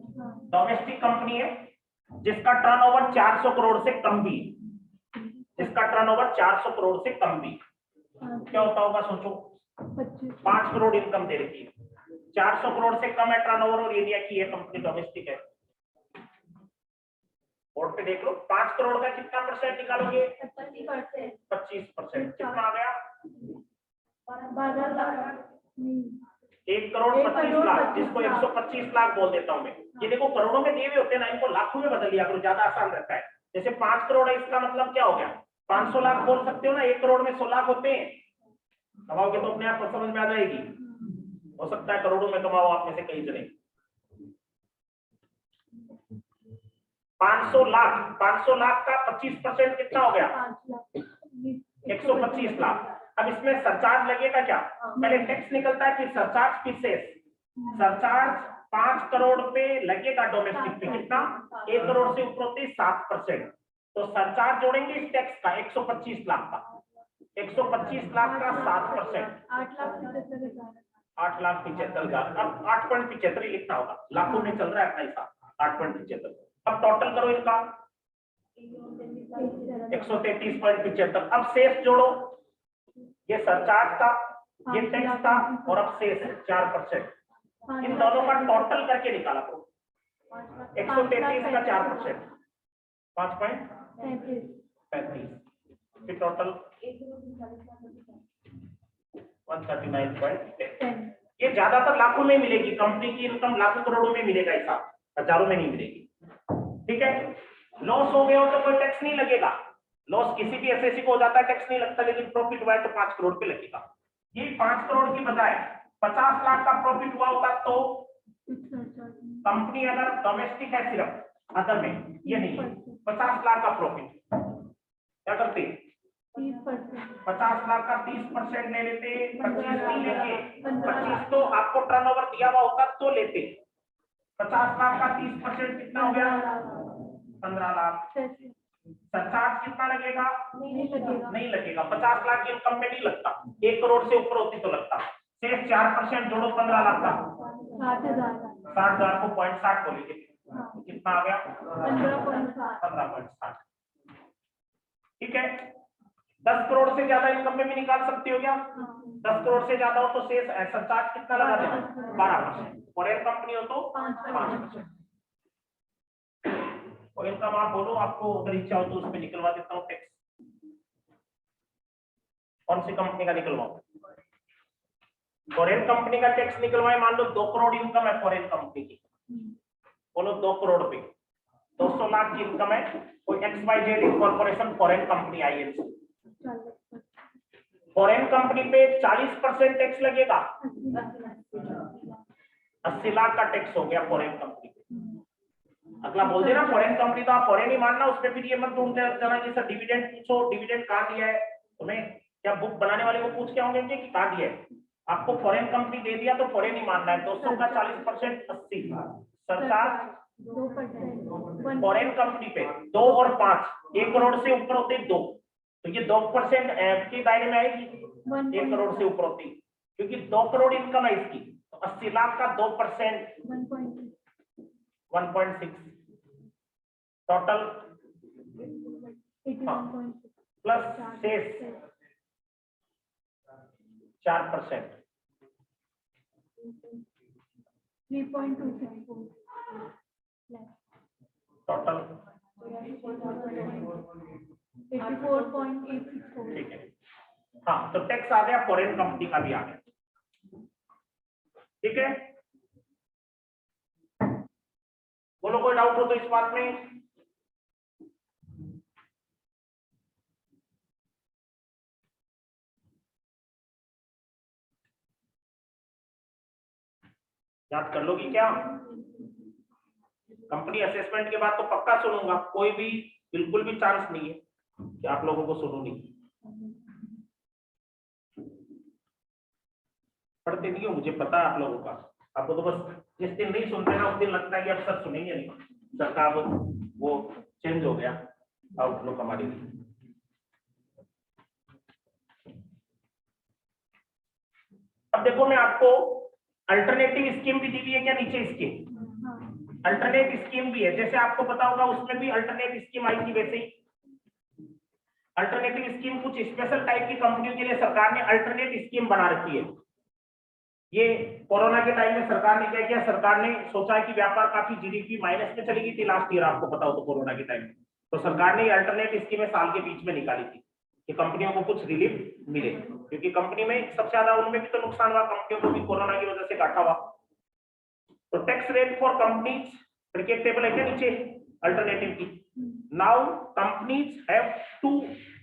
डोमेस्टिक कंपनी है जिसका टर्नओवर 400 करोड़ से कम भी, जिसका टर्नओवर 400 करोड़ से कम भी, क्या होता होगा सोचो, 5 करोड़ इनकम दे रखी है, 400 करोड़ से कम है टर्नओवर और एरिया की है कंपनी, डोमेस्टिक है, बोर्ड पे देख लो, 5 करोड़ का कितना परसेंट निकालोगे? 25%। 25%। कितना आ गया? 12 लाख। 1 करोड़ 25 लाख, जिसको 125 लाख बोल देता हूं मैं। ये देखो करोड़ों में दिए हुए होते हैं ना, इनको लाखों में बदल लिया करो, ज्यादा आसान रहता है। जैसे 5 करोड़ है, इसका मतलब क्या हो गया? 500 लाख बोल सकते हो ना। 1 करोड़ में 100 लाख होते हैं। कमाओगे तो अपने आप को समझ में आ जाएगी। हो सकता है करोड़ों में कमाओ आप में से कई जने। 500 लाख का 25% कितना हो गया? 125 लाख। अब इसमें सरचार्ज लगेगा क्या? पहले टैक्स निकलता है, फिर सरचार्ज, फिर सेस। सरचार्ज 5 करोड़ पे लगेगा डोमेस्टिक पे, कितना? 1 करोड़ से ऊपर होते 7%। तो सरचार्ज जोड़ेंगे इस टैक्स का 125 लाख का। 125 लाख का 7%, 8,75,000 का। अब 8.75 ही लिखना होगा, लाखों में चल रहा है अपना हिसाब। 8.75। अब टोटल करो इनका 133.75। अब शेष जोड़ो, ये सरचार्ज था, ये टैक्स था, और अब शेष 4%। इन दोनों का टोटल करके निकाला करो। 133 का 4%, 5.35। फिर टोटल 139.10। ये ज्यादातर लाखों में मिलेगी। कंपनी की इनकम लाखों करोड़ों में मिलेगा, हिसाब हजारों में नहीं मिलेगी। ठीक है। लॉस हो गया हो तो कोई टैक्स नहीं लगेगा। लॉस किसी भी एसएससी को हो जाता है, टैक्स नहीं लगता। लेकिन प्रॉफिट हुआ है तो 5 करोड़ पे लगेगा। ये 5 करोड़ की बजाय 50 लाख का प्रॉफिट हुआ होता तो कंपनी अगर डोमेस्टिक है सिर्फ अदर में, ये नहीं है, 50 लाख का प्रॉफिट क्या करते? 50 लाख का 30% ले लेते। 25 नहीं लेते, 25 तो आपको टर्नओवर दिया हुआ होता तो लेते। 50 लाख का 30% कितना हो गया? 15 लाख। सरचार्ज कितना लगेगा? नहीं लगेगा। 50 लाख की इनकम में नहीं लगता, 1 करोड़ से ऊपर होती तो लगता। सिर्फ 4% जोड़ो 15 लाख का, 60,000 को 0.60 बोलेंगे। कितना आ गया? 15.60। ठीक है। 10 करोड़ से ज्यादा इनकम में भी निकाल सकते हो क्या? 10 करोड़ से ज्यादा हो तो शेष सरचार्ज कितना लगा देना? 12%। फॉरेन कंपनी हो तो 5%। और इनकम आप बोलो, आपको अगर इच्छा हो तो उसमें निकलवा देता हूँ टैक्स। कौन सी कंपनी का निकलवाओ? फॉरेन कंपनी का टैक्स निकलवाए। मान लो 2 करोड़ इनकम है फॉरेन कंपनी की, बोलो 2 करोड़ पे 200 लाख की इनकम है। कोई XYZ कॉर्पोरेशन फॉरेन कंपनी आई है, फॉरेन कंपनी पे 40% टैक्स लगेगा। 80 लाख का टैक्स हो गया फॉरेन कंपनी पे। अगला बोल देना फॉरेन कंपनी, तो आप फॉरेन ही मानना। उसमें फिर ये मत ढूंढते जाना कि सर डिविडेंड पूछो, डिविडेंड कहाँ दिया है तुम्हें। क्या बुक बनाने वाले को पूछ के होंगे कि कहाँ दिया है? आपको फॉरेन कंपनी दे दिया तो फॉरेन ही मानना है। 200 का 40%, 80 सरचार्ज। फॉरेन कंपनी पे 2 और 5, 1 करोड़ से ऊपर होते 2, तो ये 2% के दायरे में आएगी। 1 करोड़ से ऊपर होती, क्योंकि 2 करोड़ इनकम है इसकी, तो 80 लाख का 2% 1.6 टोटल प्लस शेष 4%, 3.264 टोटल 84.864। ठीक है। हाँ, तो टैक्स आ गया, फॉरेन कंपनी का भी आ गया। ठीक है, बोलो कोई डाउट हो तो इस बात में। याद कर लोगी क्या? कंपनी असेसमेंट के बाद तो पक्का सुनूंगा, कोई भी बिल्कुल भी चांस नहीं है कि आप लोगों को सुनूं नहीं। पढ़ते नहीं हो, मुझे पता है आप लोगों का। आपको तो बस जिस दिन नहीं सुनते ना उस दिन लगता है कि अब सर सुनेंगे नहीं, सर का वो चेंज हो गया आउटलुक हमारी। अब देखो मैं आपको अल्टरनेटिव स्कीम भी दी हुई है क्या नीचे? स्कीम अल्टरनेट स्कीम भी है, जैसे आपको पता होगा उसमें भी अल्टरनेट स्कीम आई थी। वैसे ही अल्टरनेटिव स्कीम कुछ स्पेशल टाइप की कंपनियों के लिए सरकार ने अल्टरनेट स्कीम बना रखी है। ये कोरोना के टाइम में सरकार ने क्या किया, सरकार ने सोचा कि व्यापार काफी जीडीपी माइनस में चली गई थी लास्ट ईयर, आपको पता हो तो कोरोना के टाइम में, तो सरकार ने अल्टरनेट स्कीमें साल के बीच में निकाली थी कि कंपनियों को कुछ रिलीफ मिले, क्योंकि कंपनी में सबसे ज्यादा उनमें भी तो नुकसान हुआ, कंपनियों को भी कोरोना की वजह से घाटा हुआ। तो tax rate for companies, cricket table है क्या नीचे अल्टरनेटिव की। Now companies have two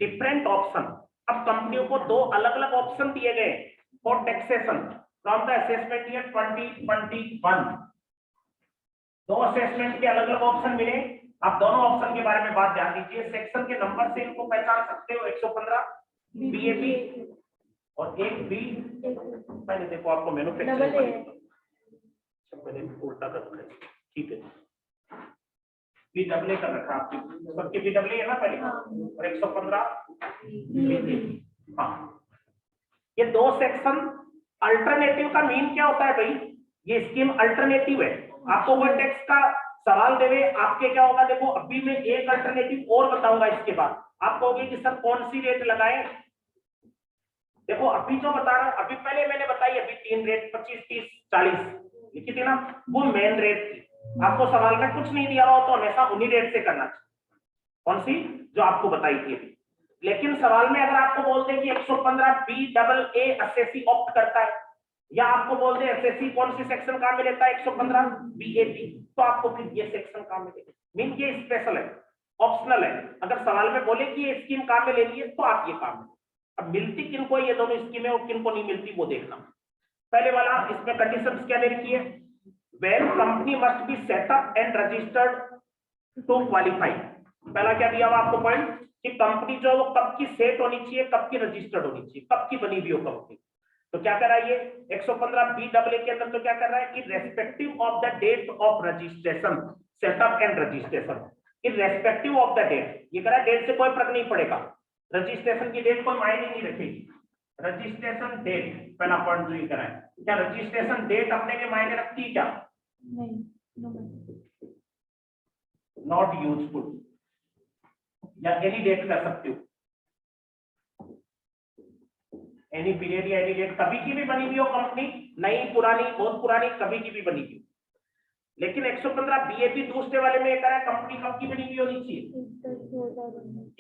different option, अब कंपनियों को दो अलग अलग ऑप्शन दिए गए for taxation from the assessment year 2021। दो असेसमेंट के अलग अलग ऑप्शन मिले, आप दोनों ऑप्शन के बारे में बात ध्यान दीजिए। सेक्शन के नंबर से इनको पहचान सकते हो, 115 बीएपी और एक बी, पहले देखो आपको मैन्युफैक्चरिंग पहले उल्टा कर रखा है, ठीक है, बी डबल कर रखा आपके सबके बी डबल है ना पहले, और 115 बी। हाँ, ये दो सेक्शन अल्टरनेटिव का मीन क्या होता है भाई, ये स्कीम अल्टरनेटिव है, आपको कोई टैक्स का सवाल देवे आपके क्या होगा, देखो अभी मैं एक अल्टरनेटिव और बताऊंगा इसके बाद, आप कहोगे कि सर कौन सी रेट लगाएं। देखो अभी जो बता रहा हूं, अभी पहले मैंने बताई अभी 3 रेट 25, 30, 40 लिखी थी ना, वो मेन रेट थी, आपको सवाल में कुछ नहीं दिया हो तो हमेशा उन्हीं रेट से करना चाहिए, कौन सी जो आपको बताई थी। लेकिन सवाल में अगर आपको बोल दे कि 115 B double A SSC opt करता है, या आपको बोल दे एसएससी कौन सी सेक्शन काम में लेता है 115 बीएपी, तो आपको फिर ये सेक्शन काम में लेगा, मीन ये स्पेशल है, ऑप्शनल है। अगर सवाल में बोले कि ये स्कीम काम में लेनी है तो आप ये काम में, अब मिलती किनको ये दोनों स्कीमें और किनको नहीं मिलती वो देखना। पहले वाला इसमें कंडीशंस क्या दे रखी है, when company must be set up and registered to qualify. पहला क्या दिया हुआ आपको पॉइंट कि कंपनी जो वो कब की सेट होनी चाहिए, कब की रजिस्टर्ड होनी चाहिए, कब की बनी हुई हो कंपनी। तो क्या कर रहा है ये 115 बी डबल ए के अंदर, तो क्या कर रहा है कि respective of the date of registration, set up and registration, in respective of the date, ये कह रहा है डेट से कोई फर्क नहीं पड़ेगा, रजिस्ट्रेशन की डेट कोई मायने नहीं रखेगी, रजिस्ट्रेशन डेट पहला पॉइंट जो ये कह रहा है, क्या रजिस्ट्रेशन डेट अपने में मायने रखती है क्या, नॉट यूजफुल, या एनी डेट कर सकते हो, एनी पीरियड या एनी डेट, कभी की भी बनी हुई हो कंपनी, नई पुरानी बहुत पुरानी कभी की भी बनी हुई। लेकिन 115 बीएपी दूसरे वाले में कह रहा है कंपनी कब की बनी हुई होनी चाहिए,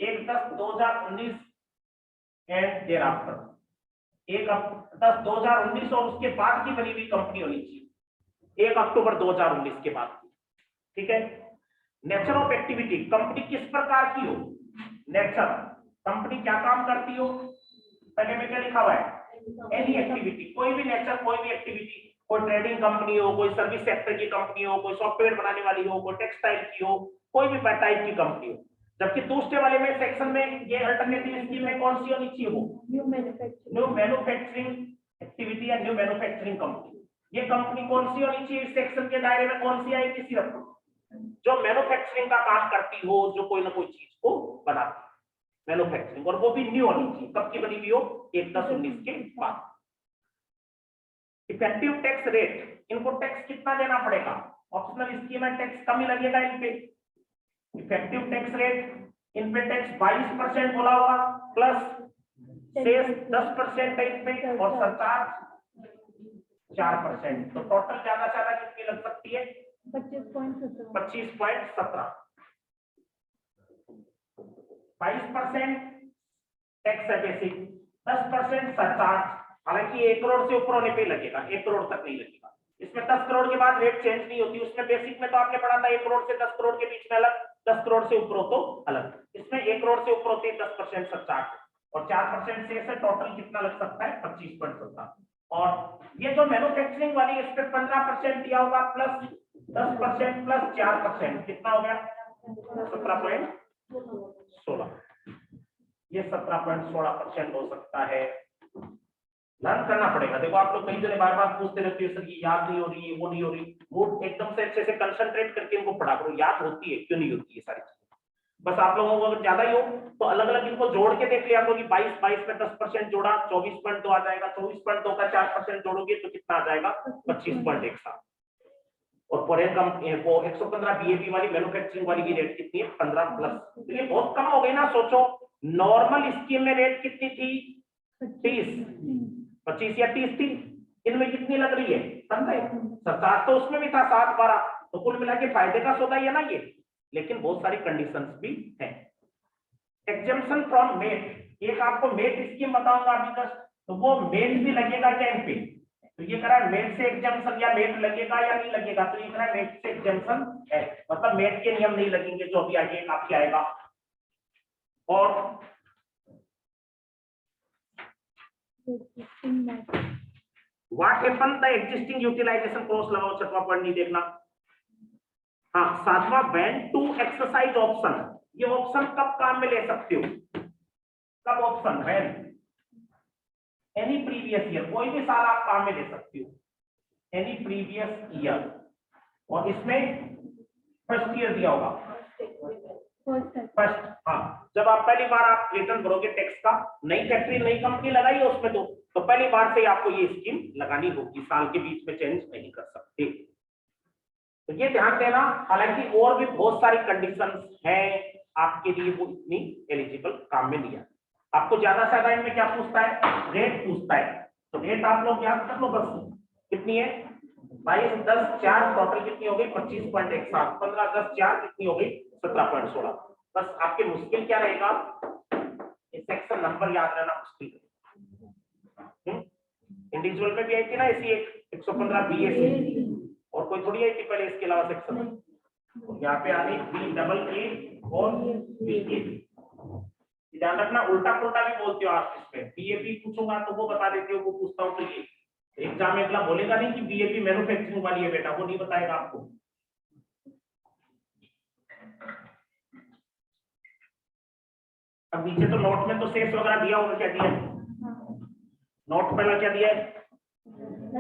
1/10/2019 एंड देयर आफ्टर, 1/10/2019 और उसके बाद की बनी हुई कंपनी होनी चाहिए, 1 अक्टूबर 2019 के बाद की, ठीक है। नेचर ऑफ एक्टिविटी, कंपनी किस प्रकार की हो, नेचर, कंपनी क्या काम करती हो, पहले में क्या लिखा हुआ है, एनी एक्टिविटी, कोई भी नेचर, कोई भी एक्टिविटी, कोई ट्रेडिंग कंपनी हो, कोई सर्विस सेक्टर की कंपनी हो, कोई सॉफ्टवेयर बनाने वाली हो, कोई टेक्सटाइल की हो, कोई भी टाइप की कंपनी हो। जबकि दूसरे वाले में सेक्शन में ये अल्टरनेटिव स्कीम में कौन सी होनी चाहिए, वो न्यू मैन्युफैक्चरिंग एक्टिविटी या न्यू मैन्युफैक्चरिंग कंपनी। ये कंपनी कौन सी होनी चाहिए, इस सेक्शन के दायरे में कौन सी आएगी, सिर्फ जो मैन्युफैक्चरिंग का काम करती हो, जो कोई ना कोई चीज को बनाती है, मैन्युफैक्चरिंग, और वो भी न्यू होनी चाहिए, कब की बनी हुई हो, 1/10/19 के बाद। इफेक्टिव टैक्स रेट, इनको टैक्स कितना देना पड़ेगा, ऑप्शनल स्कीम में टैक्स कम ही लगेगा इन पे। इफेक्टिव टैक्स रेट, इन पे टैक्स 22% बोला होगा, प्लस सेस 10% टाइप में, और सरचार्ज 4%, तो टोटल ज्यादा से ज्यादा कितनी लग सकती है, 25.17। 22% टैक्स है बेसिक, 10% सरचार्ज, हालांकि 1 करोड़ से ऊपर होने पे लगेगा, 1 करोड़ तक नहीं लगेगा, इसमें 10 करोड़ के बाद रेट चेंज नहीं होती, उसमें बेसिक में तो आपने पढ़ा था 1 करोड़ से 10 करोड़ के बीच में अलग, 10 करोड़ से ऊपर हो तो अलग, इसमें 1 करोड़ से ऊपर होती है 10% सरचार्ज, और 4% से टोटल कितना लग सकता है 25.17। और ये जो मैन्युफैक्चरिंग वाली, इस पे 15% दिया होगा, प्लस 10% प्लस 4%, कितना हो गया 17.16, ये 17.16% हो सकता है। लर्न करना पड़ेगा, देखो आप लोग कई जने बार बार पूछते रहते हो सर ये याद नहीं हो रही है, वो नहीं हो रही, वो एकदम से अच्छे से कंसंट्रेट करके इनको पढ़ा करो, याद होती है, क्यों नहीं होती है सारी चीजें, बस आप लोगों को अगर ज्यादा ही हो तो अलग अलग इनको जोड़ के देख लिया करो कि 22 में 10% जोड़ा 24.2 आ जाएगा, 24.2 का 4% जोड़ोगे तो कितना आ जाएगा 25.17। और फॉरेन कंपनी वो 115 बीएपी वाली मैन्युफैक्चरिंग वाली की रेट कितनी है 15 प्लस, तो ये बहुत कम हो गई ना। सोचो नॉर्मल स्कीम में रेट कितनी थी 30, 25 या 30 थी, इनमें कितनी कितनी लग रही है, समझे? 7 तो उसमें भी था, 7 12, तो कुल मिला के फायदे का सौदा ही है ना ये। लेकिन बहुत सारी कंडीशंस भी हैं। एग्जम्पशन फ्रॉम मेट, एक आपको मेट स्कीम बताऊंगा अभी बस, तो वो मेट भी लगेगा क्या इन पे? तो ये कह रहा है मेट से एग्जम्पशन या मेट लगेगा या नहीं लगेगा, तो ये कह रहा है मेट से एग्जम्पशन है, मतलब मेट के नियम नहीं लगेंगे जो अभी आगे आपके आएगा। और what happen the existing utilization cross लगाओ, 6वां पॉइंट नहीं देखना। हाँ 7वां व्हेन टू एक्सरसाइज ऑप्शन, ये ऑप्शन कब काम में ले सकते हो, कब option, when any previous year, कोई भी साल आप काम में ले सकते हो, एनी प्रीवियस ईयर, और इसमें फर्स्ट ईयर दिया होगा, फर्स्ट। हाँ जब आप पहली बार आप रिटर्न भरोगे टैक्स का, नई फैक्ट्री नई कंपनी लगाई है उसमें, तो पहली बार से आपको ये स्कीम लगानी होगी, साल के बीच में चेंज नहीं कर सकते। तो ये ध्यान देना, हालांकि और भी बहुत सारी कंडीशंस हैं आपके लिए, वो इतनी एलिजिबल काम में नहीं है। आपको ज्यादा से ज्यादा इनमें क्या पूछता है, रेट पूछता है, तो रेट आप लोग याद कर लो बस, कितनी है 22 10 4, टोटल कितनी हो गई 25.17, 15 10 4 कितनी हो गई 17.16। बस आपके मुश्किल क्या रहेगा, सेक्शन नंबर याद रहना मुश्किल है। इंडिविजुअल में भी आई थी ना ऐसी एक 115 बीएसी, और कोई थोड़ी आई थी पहले इसके अलावा सेक्शन, यहाँ पे आ गई BAA और BAB। ध्यान रखना, उल्टा पुल्टा भी बोलते हो आप इसमें, BAB पूछूंगा तो वो बता देते हो, वो पूछता हूँ तो ये एग्जाम में अगला बोलेगा नहीं कि BAB मैन्युफैक्चरिंग वाली है बेटा, वो नहीं बताएगा आपको। अब नीचे तो नोट में तो शेष वगैरह दिया होगा, क्या दिया है नोट पहला क्या दिया है,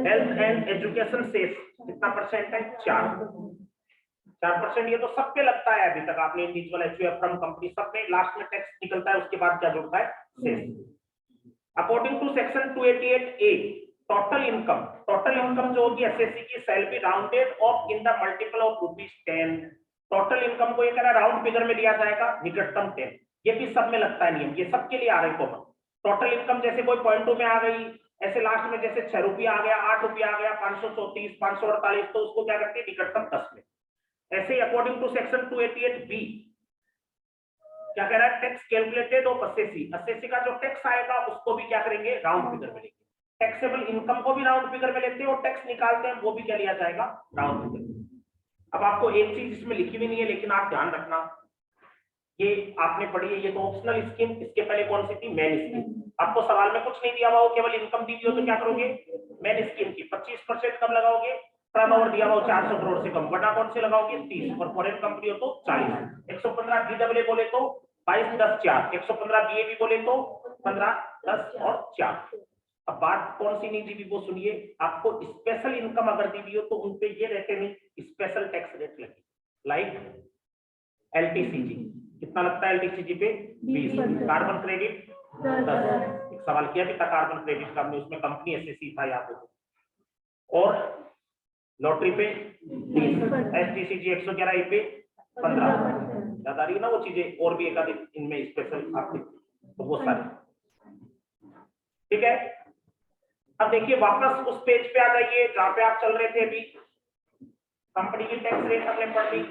हेल्थ एंड एजुकेशन शेष कितना परसेंट है, 4%। ये तो सब पे लगता है, अभी तक आपने इंडिविजुअल एचयूएफ फ्रॉम कंपनी सब में लास्ट में टैक्स निकलता है, उसके बाद क्या जुड़ता है शेष। According to section 288A total income जो होगी एसएससी की shall be rounded off in the multiple of ₹10। Total income को ये कह रहा है राउंड फिगर में लिया जाएगा, निकटतम 10। ये भी सब में लगता है नियम, ये सबके लिए आ रहे हैं कॉमन। टोटल इनकम जैसे कोई पॉइंटों में आ गई, ऐसे लास्ट में जैसे 6 रुपया आ गया, 8 रुपया आ गया, 534 548, तो उसको क्या करते हैं निकटतम 10 में। ऐसे ही अकॉर्डिंग टू सेक्शन 288B क्या कह रहा है, टैक्स कैलकुलेटेड ऑफ एसएससी का जो टैक्स आएगा उसको भी क्या करेंगे राउंड फिगर में लेंगे, टैक्सेबल इनकम को भी राउंड फिगर में लेते हैं, और टैक्स निकालते हैं वो भी क्या लिया जाएगा राउंड फिगर। अब आपको एक चीज इसमें लिखी भी नहीं है, लेकिन आप ध्यान रखना, ये आपने पढ़ी है, ये तो ऑप्शनल स्कीम, इसके पहले कौन सी थी, मेन स्कीम। आपको सवाल में कुछ नहीं दिया हुआ हो, केवल इनकम दी हुई हो तो क्या करोगे, मेन स्कीम की 25% कब लगाओगे, टर्नओवर दिया हुआ 400 करोड़ से कम, वरना कौन से लगाओगे 30, और फॉरेन कंपनी हो तो 40। 115 BAA बोले तो 22 10 4, 115 BAB बोले तो 15 10 और 4। अब बात कौन सी नहीं दी हुई वो सुनिए, आपको स्पेशल इनकम अगर दी हुई हो तो उनपे ये रहते नहीं स्पेशल टैक्स रेट लगे, लाइक LTCG कितना लगता है, LTCG पे 20, कार्बन क्रेडिट 10। एक सवाल किया था कार्बन क्रेडिट का, उसमें कंपनी एसएससी था याद हो, और लॉटरी पे 30, STCG 111 पे 15, याद आ रही है ना वो चीजें, और भी एक आधी इनमें स्पेशल आपके, तो वो सारे ठीक है। अब देखिए वापस उस पेज पे आ जाइए जहां पे आप चल रहे थे अभी, कंपनी की टैक्स रेट हमने पढ़ ली।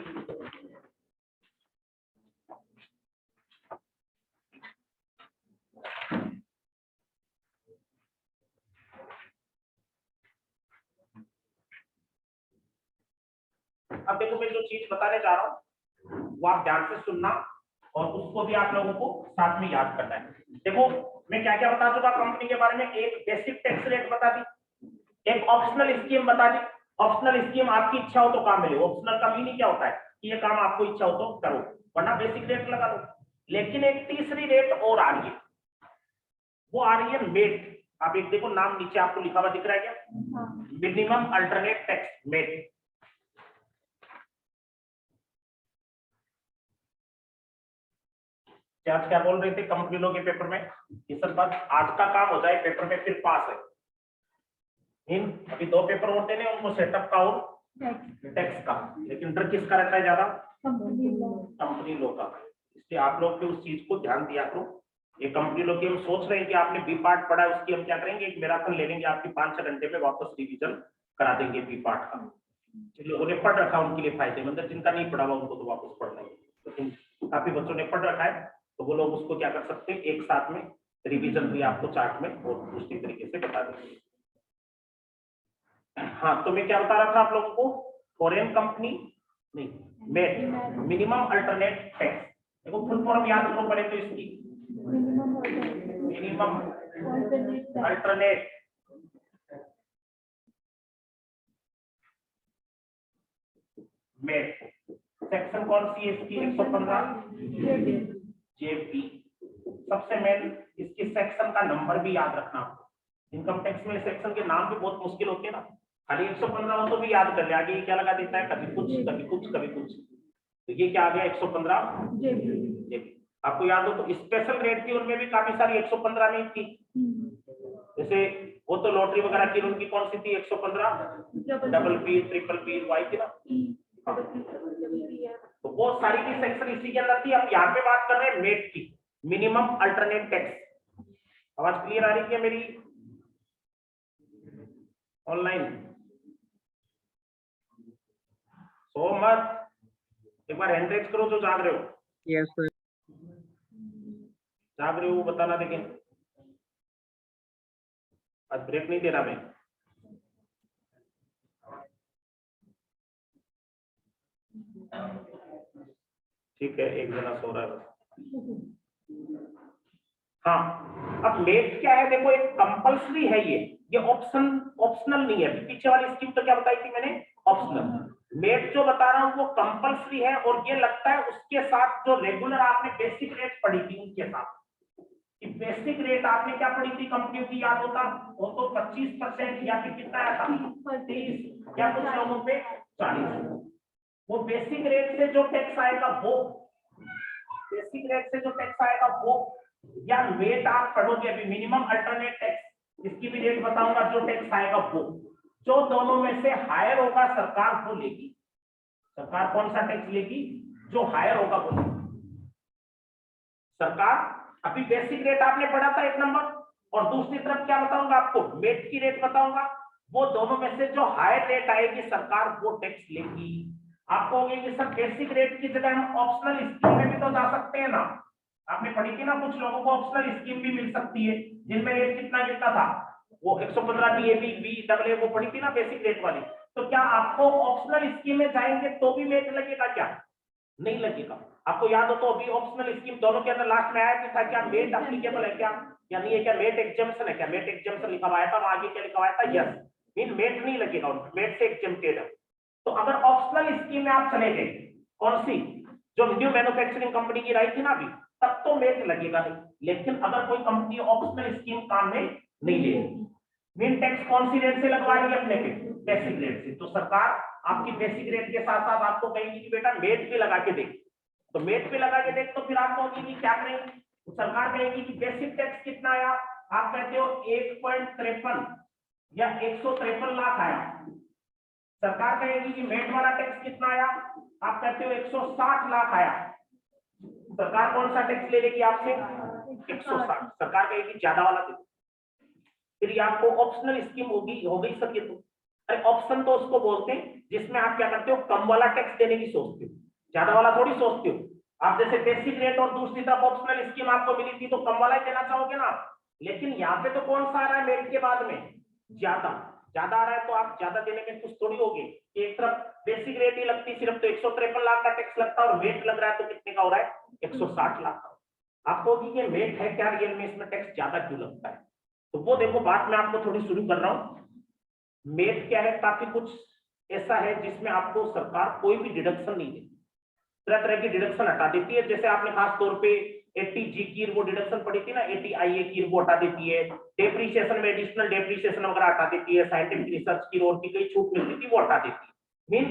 अब देखो मैं जो चीज बताने जा रहा हूँ वो आप ध्यान से सुनना, और उसको भी आप लोगों को साथ में याद करना है। देखो मैं क्या क्या बता चुका कंपनी के बारे में, एक बेसिक टैक्स रेट बता दी, एक ऑप्शनल स्कीम बता दी। ऑप्शनल स्कीम आपकी इच्छा हो तो काम मिले, ऑप्शनल का मीनिंग क्या होता है कि ये काम आपको इच्छा हो तो करो, वरना बेसिक रेट लगा दो। लेकिन एक तीसरी रेट और आ रही है, वो आ रही है मेट। आप एक देखो नाम नीचे आपको लिखा हुआ दिख रहा है क्या, मिनिमम अल्टरनेट टैक्स मेट। आज क्या बोल रहे थे कंपनी लोग के पेपर में, ये सब बात आज का काम हो जाए पेपर में फिर पास है। इन अभी 2 पेपर होते हैं उनको सेटअप का और टैक्स का, लेकिन डर किसका रहता है ज्यादा, कंपनी लॉ का। इसलिए आप लोग के उस चीज को ध्यान दिया करो, ये कंपनी लोग की हम सोच रहे हैं कि आपने बी पार्ट पढ़ा है, उसकी हम क्या करेंगे, एक मैराथन ले लेंगे आपकी 5-6 घंटे में, वापस रिवीजन करा देंगे बी पार्ट का। जिन लोगों ने पढ़ रखा उनके लिए फायदेमंद है, जिनका नहीं पढ़ा हुआ उनको तो वापस पढ़ना है, लेकिन काफी बच्चों ने पढ़ रखा है तो वो लोग उसको क्या कर सकते हैं, एक साथ में रिवीजन भी आपको चार्ट में और दूसरी तरीके से बता देंगे। हाँ, तो मैं क्या बता रहा था आप लोगों को, फॉरेन कंपनी नहीं, मेट मिनिमम अल्टरनेट टैक्स। देखो फुल फॉर्म याद रखो पड़े तो इसकी, मिनिमम अल्टरनेट मेट। सेक्शन कौन सी है इसकी, 115 जेपी। सबसे मेन इसकी सेक्शन का नंबर भी याद रखना। इनकम टैक्स में सेक्शन के नाम भी बहुत मुश्किल होते हैं ना, खाली 115 हो तो भी याद कर ले, आगे क्या लगा देता है, कभी कुछ कभी कुछ कभी कुछ। तो ये क्या आ गया, 115 जेपी। आपको याद हो तो स्पेशल रेट थी, उनमें भी काफी सारी 115 नहीं थी, जैसे वो तो लॉटरी वगैरह की, उनकी कौन सी थी 115, double P, triple P, Y थी ना। तो वो सारी की सेक्शन इसी के अंदर थी। हम यहाँ पे बात कर रहे हैं मेट की, मिनिमम अल्टरनेट टैक्स। आवाज क्लियर आ रही है मेरी ऑनलाइन? सो मत, एक बार हैंड रेज करो जो जाग रहे हो। Yes sir. जाग रहे हो बताना, देखें आज ब्रेक नहीं दे रहा मैं। ठीक है, एक जना सो रहा है। हाँ, अब मेट क्या है, देखो एक कंपल्सरी है, ये ऑप्शनल नहीं है। पीछे वाली स्कीम तो क्या बताई थी मैंने, ऑप्शनल। मेट जो बता रहा हूँ वो कंपल्सरी है, और ये लगता है उसके साथ जो रेगुलर आपने बेसिक रेट पढ़ी थी उनके साथ। बेसिक रेट आपने क्या पढ़ी थी कंपनियों की, याद होता वो तो 25% या फिर कितना आया था, 30 या कुछ लोगों पे 40। वो बेसिक रेट से जो टैक्स आएगा वो, बेसिक रेट से जो टैक्स आएगा वो, या रेट आप पढ़ोगे अभी मिनिमम अल्टरनेट टैक्स, इसकी भी रेट बताऊंगा, जो टैक्स आएगा वो, जो दोनों में से हायर होगा सरकार वो लेगी। सरकार कौन सा टैक्स लेगी, जो हायर होगा वो लेगी सरकार। अभी बेसिक रेट आपने पढ़ा था 1 नंबर, और दूसरी तरफ क्या बताऊंगा आपको, मेट की रेट बताऊंगा। वो दोनों में से जो हायर रेट आएगी सरकार वो टैक्स लेगी। आप कहोगे कि सर बेसिक रेट की जगह हम ऑप्शनल स्कीम में भी तो जा सकते हैं ना, आपने पढ़ी थी ना, कुछ लोगों को ऑप्शनल स्कीम भी मिल सकती है जिनमें रेट कितना कितना था, वो 115 डीएबी बी डबल ए, वो पढ़ी थी ना बेसिक रेट वाली। तो क्या आपको ऑप्शनल स्कीम में जाएंगे तो भी मेट लगेगा क्या, नहीं लगेगा। आपको याद हो तो अभी ऑप्शनल स्कीम दोनों के अंदर लास्ट में आया कि था क्या, मेट एप्लीकेबल है क्या या नहीं है क्या, मेट एग्जम्पशन है क्या, मेट एग्जम्पशन लिखा हुआ था, आगे क्या लिखा हुआ था, यस मीन मेट नहीं लगेगा, मेट से एग्जम्प्टेड है। तो अगर ऑप्शनल स्कीम में आप चले गए, कौन सी, जो न्यू मैन्युफैक्चरिंग कंपनी की राइट थी ना अभी, तब तो मेट लगेगा नहीं। लेकिन अगर कोई कंपनी ऑप्शनल स्कीम काम में नहीं लेगी, मीन टैक्स कौन सी रेट से लगवा रही है अपने पे, बेसिक रेट से, तो सरकार आपकी बेसिक रेट के साथ साथ आपको कहेगी कि बेटा मेट भी लगा के देख। तो मेट पे लगा के देख तो फिर आप कहोगे कि क्या करेंगे, तो सरकार कहेगी कि बेसिक टैक्स कितना आया, आप कहते हो 1.53 या 153 लाख आया। सरकार कहेगी कि मेट वाला टैक्स कितना आया, आप कहते हो 160 लाख आया। सरकार कौन सा टैक्स ले लेगी आपसे, 160। सरकार कहेगी ज्यादा वाला दे। फिर आपको ऑप्शनल स्कीम हो गई सके तो, अरे ऑप्शन तो उसको बोलते हैं जिसमें आप क्या करते हो, कम वाला टैक्स देने की सोचते हो, ज्यादा वाला थोड़ी सोचते हो। आप जैसे बेसिक रेट और दूसरी तरफ ऑप्शनल स्कीम आपको मिली थी तो कम वाला ही देना चाहोगे ना। लेकिन यहाँ पे तो कौन सा आ रहा है मेरिट के बाद में, ज्यादा ज्यादा आ रहा है, तो आप ज्यादा देने में खुश थोड़ी होगे। एक तरफ बेसिक रेट ही लगती सिर्फ तो 153 लाख का टैक्स लगता है, और मेट लग रहा है तो कितने का हो रहा है, 160 लाख का। आपको कि ये मेट है क्या रियल में, इसमें टैक्स ज्यादा क्यों लगता है, तो वो देखो बात मैं आपको थोड़ी शुरू कर रहा हूं। मेट क्या है, काफी कुछ ऐसा है जिसमें आपको सरकार कोई भी डिडक्शन नहीं देती, तरह तरह की डिडक्शन हटा देती है। जैसे आपने खास तौर पे 80G की वो डिडक्शन पड़ी थी ना, 80IA की वो हटा देती है, डेप्रिसिएशन में एडिशनल डेप्रिसिएशन वगैरह हटा देती है, साइंटिफिक रिसर्च की और की कई छूट मिलती थी वो हटा देती है। मीन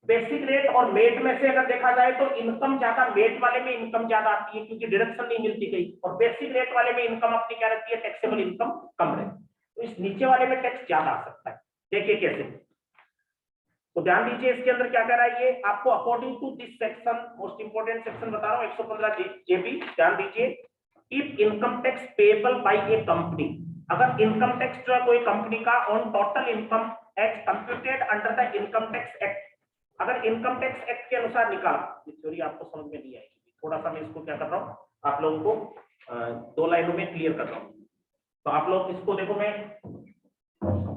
बेसिक रेट और मेट में से अगर देखा जाए तो इनकम ज्यादा, मेट वाले में इनकम ज्यादा आती है क्योंकि डिडक्शन नहीं मिलती गई, और बेसिक रेट वाले में इनकम अपनी क्या रहती है, टैक्सेबल इनकम कम रहती है। तो इस नीचे वाले में टैक्स ज्यादा आ सकता है, देखिए कैसे। तो ध्यान दीजिए इसके अंदर क्या कह रहा है, ये आपको according to this section, most important section बता रहा हूँ 115 जेबी, ध्यान दीजिए। If income tax payable by a company, अगर इनकम टैक्स जो है कोई कंपनी का on total income as computed under the income tax act, अगर इनकम टैक्स एक्ट के अनुसार निकाला, ये थ्योरी आपको समझ में नहीं आएगी, थोड़ा सा मैं इसको क्या कर रहा हूँ आप लोगों को 2 लाइनों में क्लियर कर रहा हूँ। तो आप लोग इसको देखो, मैं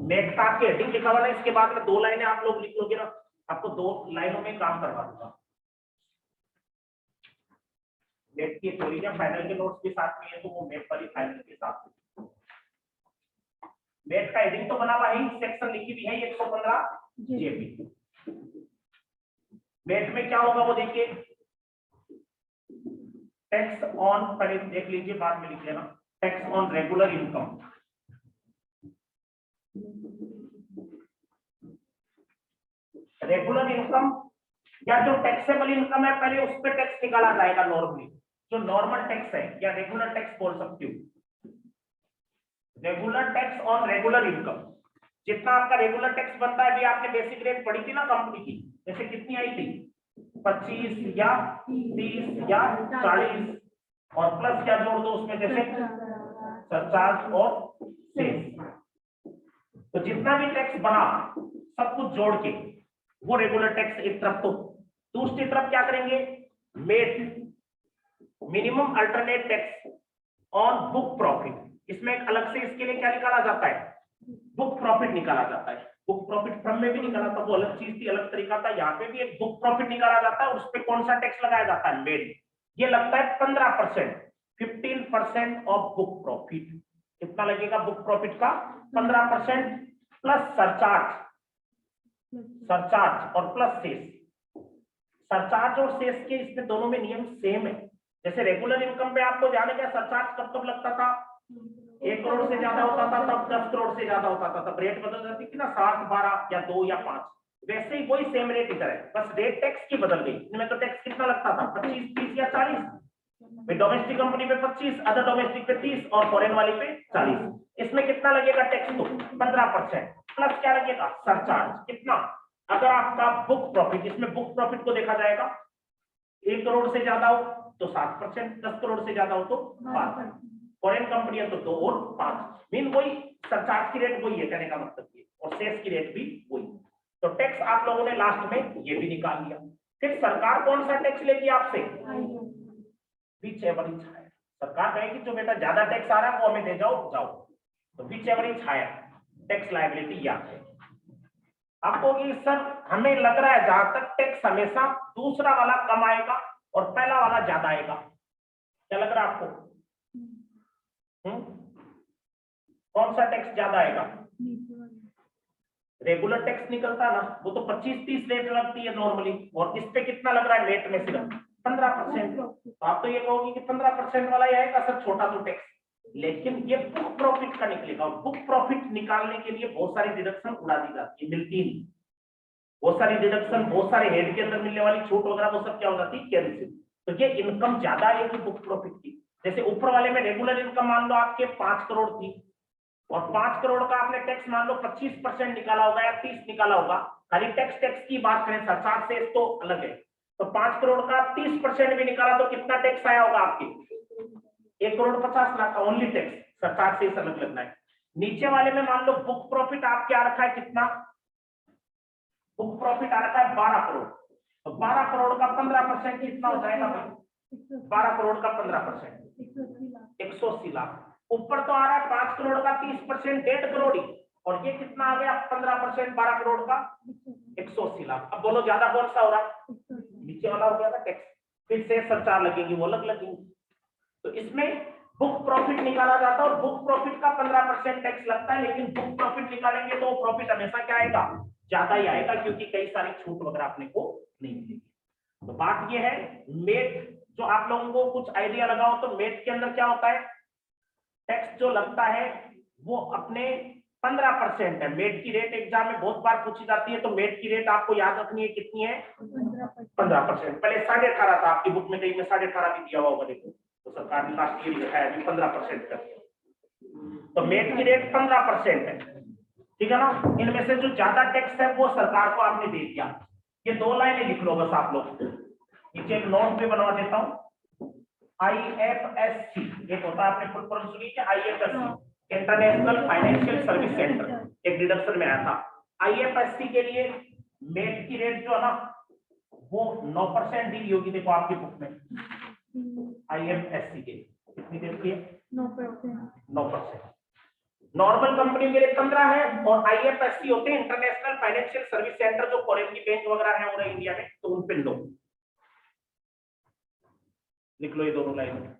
मेट के हेडिंग लिखा हुआ है, इसके बाद में 2 लाइनें आप लोग लिख लोगे ना, आपको 2 लाइनों में काम करवा दूंगा। मेट की थ्योरी या फाइनल के नोट्स भी साथ में है, तो वो मेट वाली फाइनल के साथ मेट का हेडिंग तो बना हुआ है, सेक्शन लिखी भी है 115 जेपी। मेट में क्या होगा वो देखिए, टैक्स ऑन, पहले देख लीजिए बाद में लिख लेना, tax on regular income, regular income या जो टैक्सेबल इनकम है पहले उस पर टैक्स निकाला जाएगा नॉर्मली, जो नॉर्मल टैक्स है या रेगुलर टैक्स बोल सकती हूँ, regular tax on regular income, जितना आपका रेगुलर टैक्स बनता है, अभी आपने बेसिक रेट पढ़ी थी ना कंपनी की, जैसे कितनी आई थी 25 या 30 या 40 और प्लस क्या जोड़ दो उसमें, जैसे सरचार्ज और सेस, तो जितना भी टैक्स बना सब कुछ जोड़ के वो रेगुलर टैक्स एक तरफ, तो दूसरी तरफ क्या करेंगे, MAT minimum alternate tax on book profit, इसमें एक अलग से इसके लिए क्या निकाला जाता है, बुक प्रॉफिट निकाला जाता है। बुक प्रॉफिट फ्रॉम में भी निकाला था, वो अलग चीज थी, अलग तरीका था, यहाँ पे भी एक बुक प्रॉफिट निकाला जाता है, उस पर कौन सा टैक्स लगाया जाता है, मेट, ये लगता है 15%, 15% ऑफ बुक प्रॉफिट, कितना लगेगा बुक प्रॉफिट का 15% प्लस सरचार्ज, सरचार्ज और प्लस सेस, सरचार्ज और सेस के इसमें दोनों में नियम सेम है। जैसे रेगुलर इनकम पे आपको जाने का सरचार्ज कब कब लगता था, 1 करोड़ से ज्यादा होता था तब 10 करोड़ से ज्यादा होता था, तब रेट बदल जाती थी ना 7, 12 या 2 या 5, वैसे ही वही सेम रेट इधर है, बस रेट टैक्स की बदल गई। इनमें तो टैक्स कितना लगता था 25, 30 या 40, डोमेस्टिक कंपनी पे 25, अदर डोमेस्टिक पे 30 और फॉरेन वाली पे 40, इसमें कितना लगेगा टैक्स, तो 15% प्लस क्या लगेगा सरचार्ज, कितना, अगर आपका बुक प्रॉफिट, इसमें बुक प्रॉफिट को देखा जाएगा 1 करोड़ से ज्यादा हो तो 7%, 10 करोड़ से ज्यादा हो तो 5%, फॉरेन कंपनी है तो 2 और 5, मीन वही सरचार्ज की रेट वही है, कहने का मतलब ये, और सेस की रेट भी वही। तो टैक्स आप लोगों ने लास्ट में ये भी निकाल लिया। फिर सरकार कौन सा टैक्स लेगी आपसे, विच एवर इज हायर, सरकार कहेगी जो बेटा ज्यादा टैक्स आ रहा है वो हमें दे जाओ, जाओ, तो whichever is higher tax liability या है। आपको कि सर हमें लग रहा है जहां तक टैक्स हमेशा दूसरा वाला कम आएगा और पहला वाला ज्यादा आएगा, क्या लग रहा है आपको, कौन सा टैक्स ज्यादा आएगा, रेगुलर टैक्स निकलता है ना, वो तो 25-30 रेट लगती है नॉर्मली, और इस पे कितना लग रहा है नेट में सिर्फ 15%, तो आप तो ये कहोगे कि 15% वाला ही आएगा सर छोटा तो टैक्स, लेकिन ये बुक प्रॉफिट का निकलेगा, और बुक प्रॉफिट निकालने के लिए बहुत सारी डिडक्शन उड़ा दी जाती है, मिलती नहीं, बहुत सारी डिडक्शन, बहुत सारे हेड के अंदर मिलने वाली छूट वगैरह वो सब क्या हो जाती है, कैंसिल, तो ये इनकम ज्यादा आएगी बुक प्रॉफिट की। जैसे ऊपर वाले में रेगुलर इनकम मान लो आपके 5 करोड़ थी, और 5 करोड़ का आपने टैक्स मान लो 25% निकाला होगा या 30 निकाला होगा, खाली टैक्स की बात करें, सरचार्ज से तो अलग है, तो 5 करोड़ का 30% भी निकाला तो कितना टैक्स आया होगा आपके, 1,50,00,000 का ओनली टैक्स, सरचार्ज से अलग लगना है। नीचे वाले में मान लो बुक प्रॉफिट आपके आ रखा है कितना, बुक प्रॉफिट आ रखा है 12 करोड़, तो 12 करोड़ का 15% कितना हो जाएगा भाई, 12 करोड़ का 15% 180 लाख। ऊपर तो आ रहा है 5 करोड़ का 30% 1.5 करोड़ ही, और ये कितना आ गया 15% 12 करोड़ का 180 लाख। अब बोलो ज्यादा कौन सा हो रहा है, नीचे वाला हो गया ना टैक्स, फिर से सरचार्ज लगेगी वो अलग लगेंगी, तो इसमें बुक प्रॉफिट निकाला जाता है और बुक प्रॉफिट का 15% टैक्स लगता है, लेकिन बुक प्रॉफिट निकालेंगे तो प्रॉफिट हमेशा क्या आएगा, ज्यादा ही आएगा, क्योंकि कई सारी छूट वगैरह अपने को नहीं मिलेगी। तो बात ये है मेट, जो आप लोगों को कुछ आइडिया लगाओ तो मेट के अंदर क्या होता है, टैक्स जो लगता है वो अपने 15% है। मेट की रेट एग्जाम में बहुत बार पूछी जाती है, तो मेट की रेट आपको याद रखनी है कितनी है, 15%। पहले 18.5 था आपकी बुक में, कहीं में 18.5 भी दिया हुआ होगा, देखो तो सरकार ने लास्ट ईयर लिखा है अभी 15% कर दिया, तो मेट की रेट 15% है, ठीक है ना। इनमें से जो ज्यादा टैक्स है वो सरकार को आपने दे दिया। ये 2 लाइनें लिख लो बस आप लोग, नीचे एक नोट भी बनवा देता हूं, IFSC एक होता है, आपने फुल फॉर्म सुनी क्या? IFSC international financial service centre, एक डिडक्शन में आया था। IFSC के लिए मेट की रेट जो है ना वो 9% दी होगी, देखो आपकी बुक में। IFSC के कितनी देती है? 9%। नॉर्मल कंपनी के लिए 15 है, और IFSC होते हैं इंटरनेशनल फाइनेंशियल सर्विस सेंटर, जो फॉरेन की बैंक वगैरह है और इंडिया में, तो उन पे लो लिख लो ये दोनों लाइन।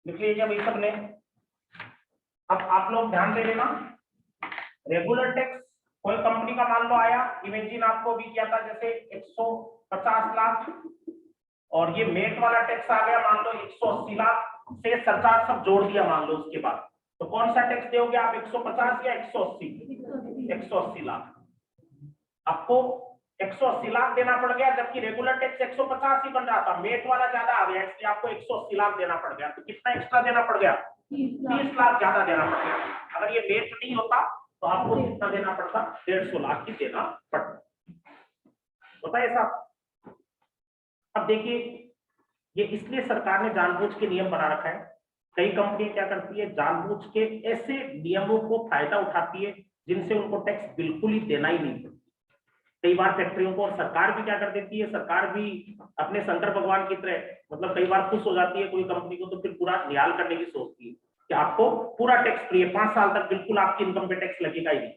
लिख लीजिए भाई सबने। अब आप लोग ध्यान दे लेना, रेगुलर टैक्स कोई कंपनी का मान लो आया, इमेजिन आपको भी किया था जैसे 150 लाख, और ये मेट वाला टैक्स आ गया मान लो 180 लाख, से सरचार्ज सब जोड़ दिया मान लो, उसके बाद तो कौन सा टैक्स दोगे आप, 150 या 180? 180 लाख। आपको 180 लाख देना पड़ गया, जबकि रेगुलर टैक्स 150 ही बन रहा था, मेट वाला ज्यादा आ गया, इसलिए आपको 180 लाख देना पड़ गया। तो कितना एक्स्ट्रा देना पड़ गया? 30 लाख ज्यादा देना पड़ गया। अगर ये मेट नहीं होता तो आपको कितना देना पड़ता? 150 लाख ही देना पड़ता। होता है ऐसा। अब देखिए, ये इसलिए सरकार ने जानबूझ के नियम बना रखा है। कई कंपनी क्या करती है, जानबूझ के ऐसे नियमों को फायदा उठाती है जिनसे उनको टैक्स बिल्कुल ही देना ही नहीं। कई बार फैक्ट्रियों को, और सरकार भी क्या कर देती है, सरकार भी अपने शंकर भगवान की तरह, मतलब कई बार खुश हो जाती है कोई कंपनी को, तो फिर पूरा निहाल करने की सोचती है कि आपको पूरा टैक्स फ्री है, 5 साल तक बिल्कुल आपकी इनकम पे टैक्स लगेगा ही नहीं।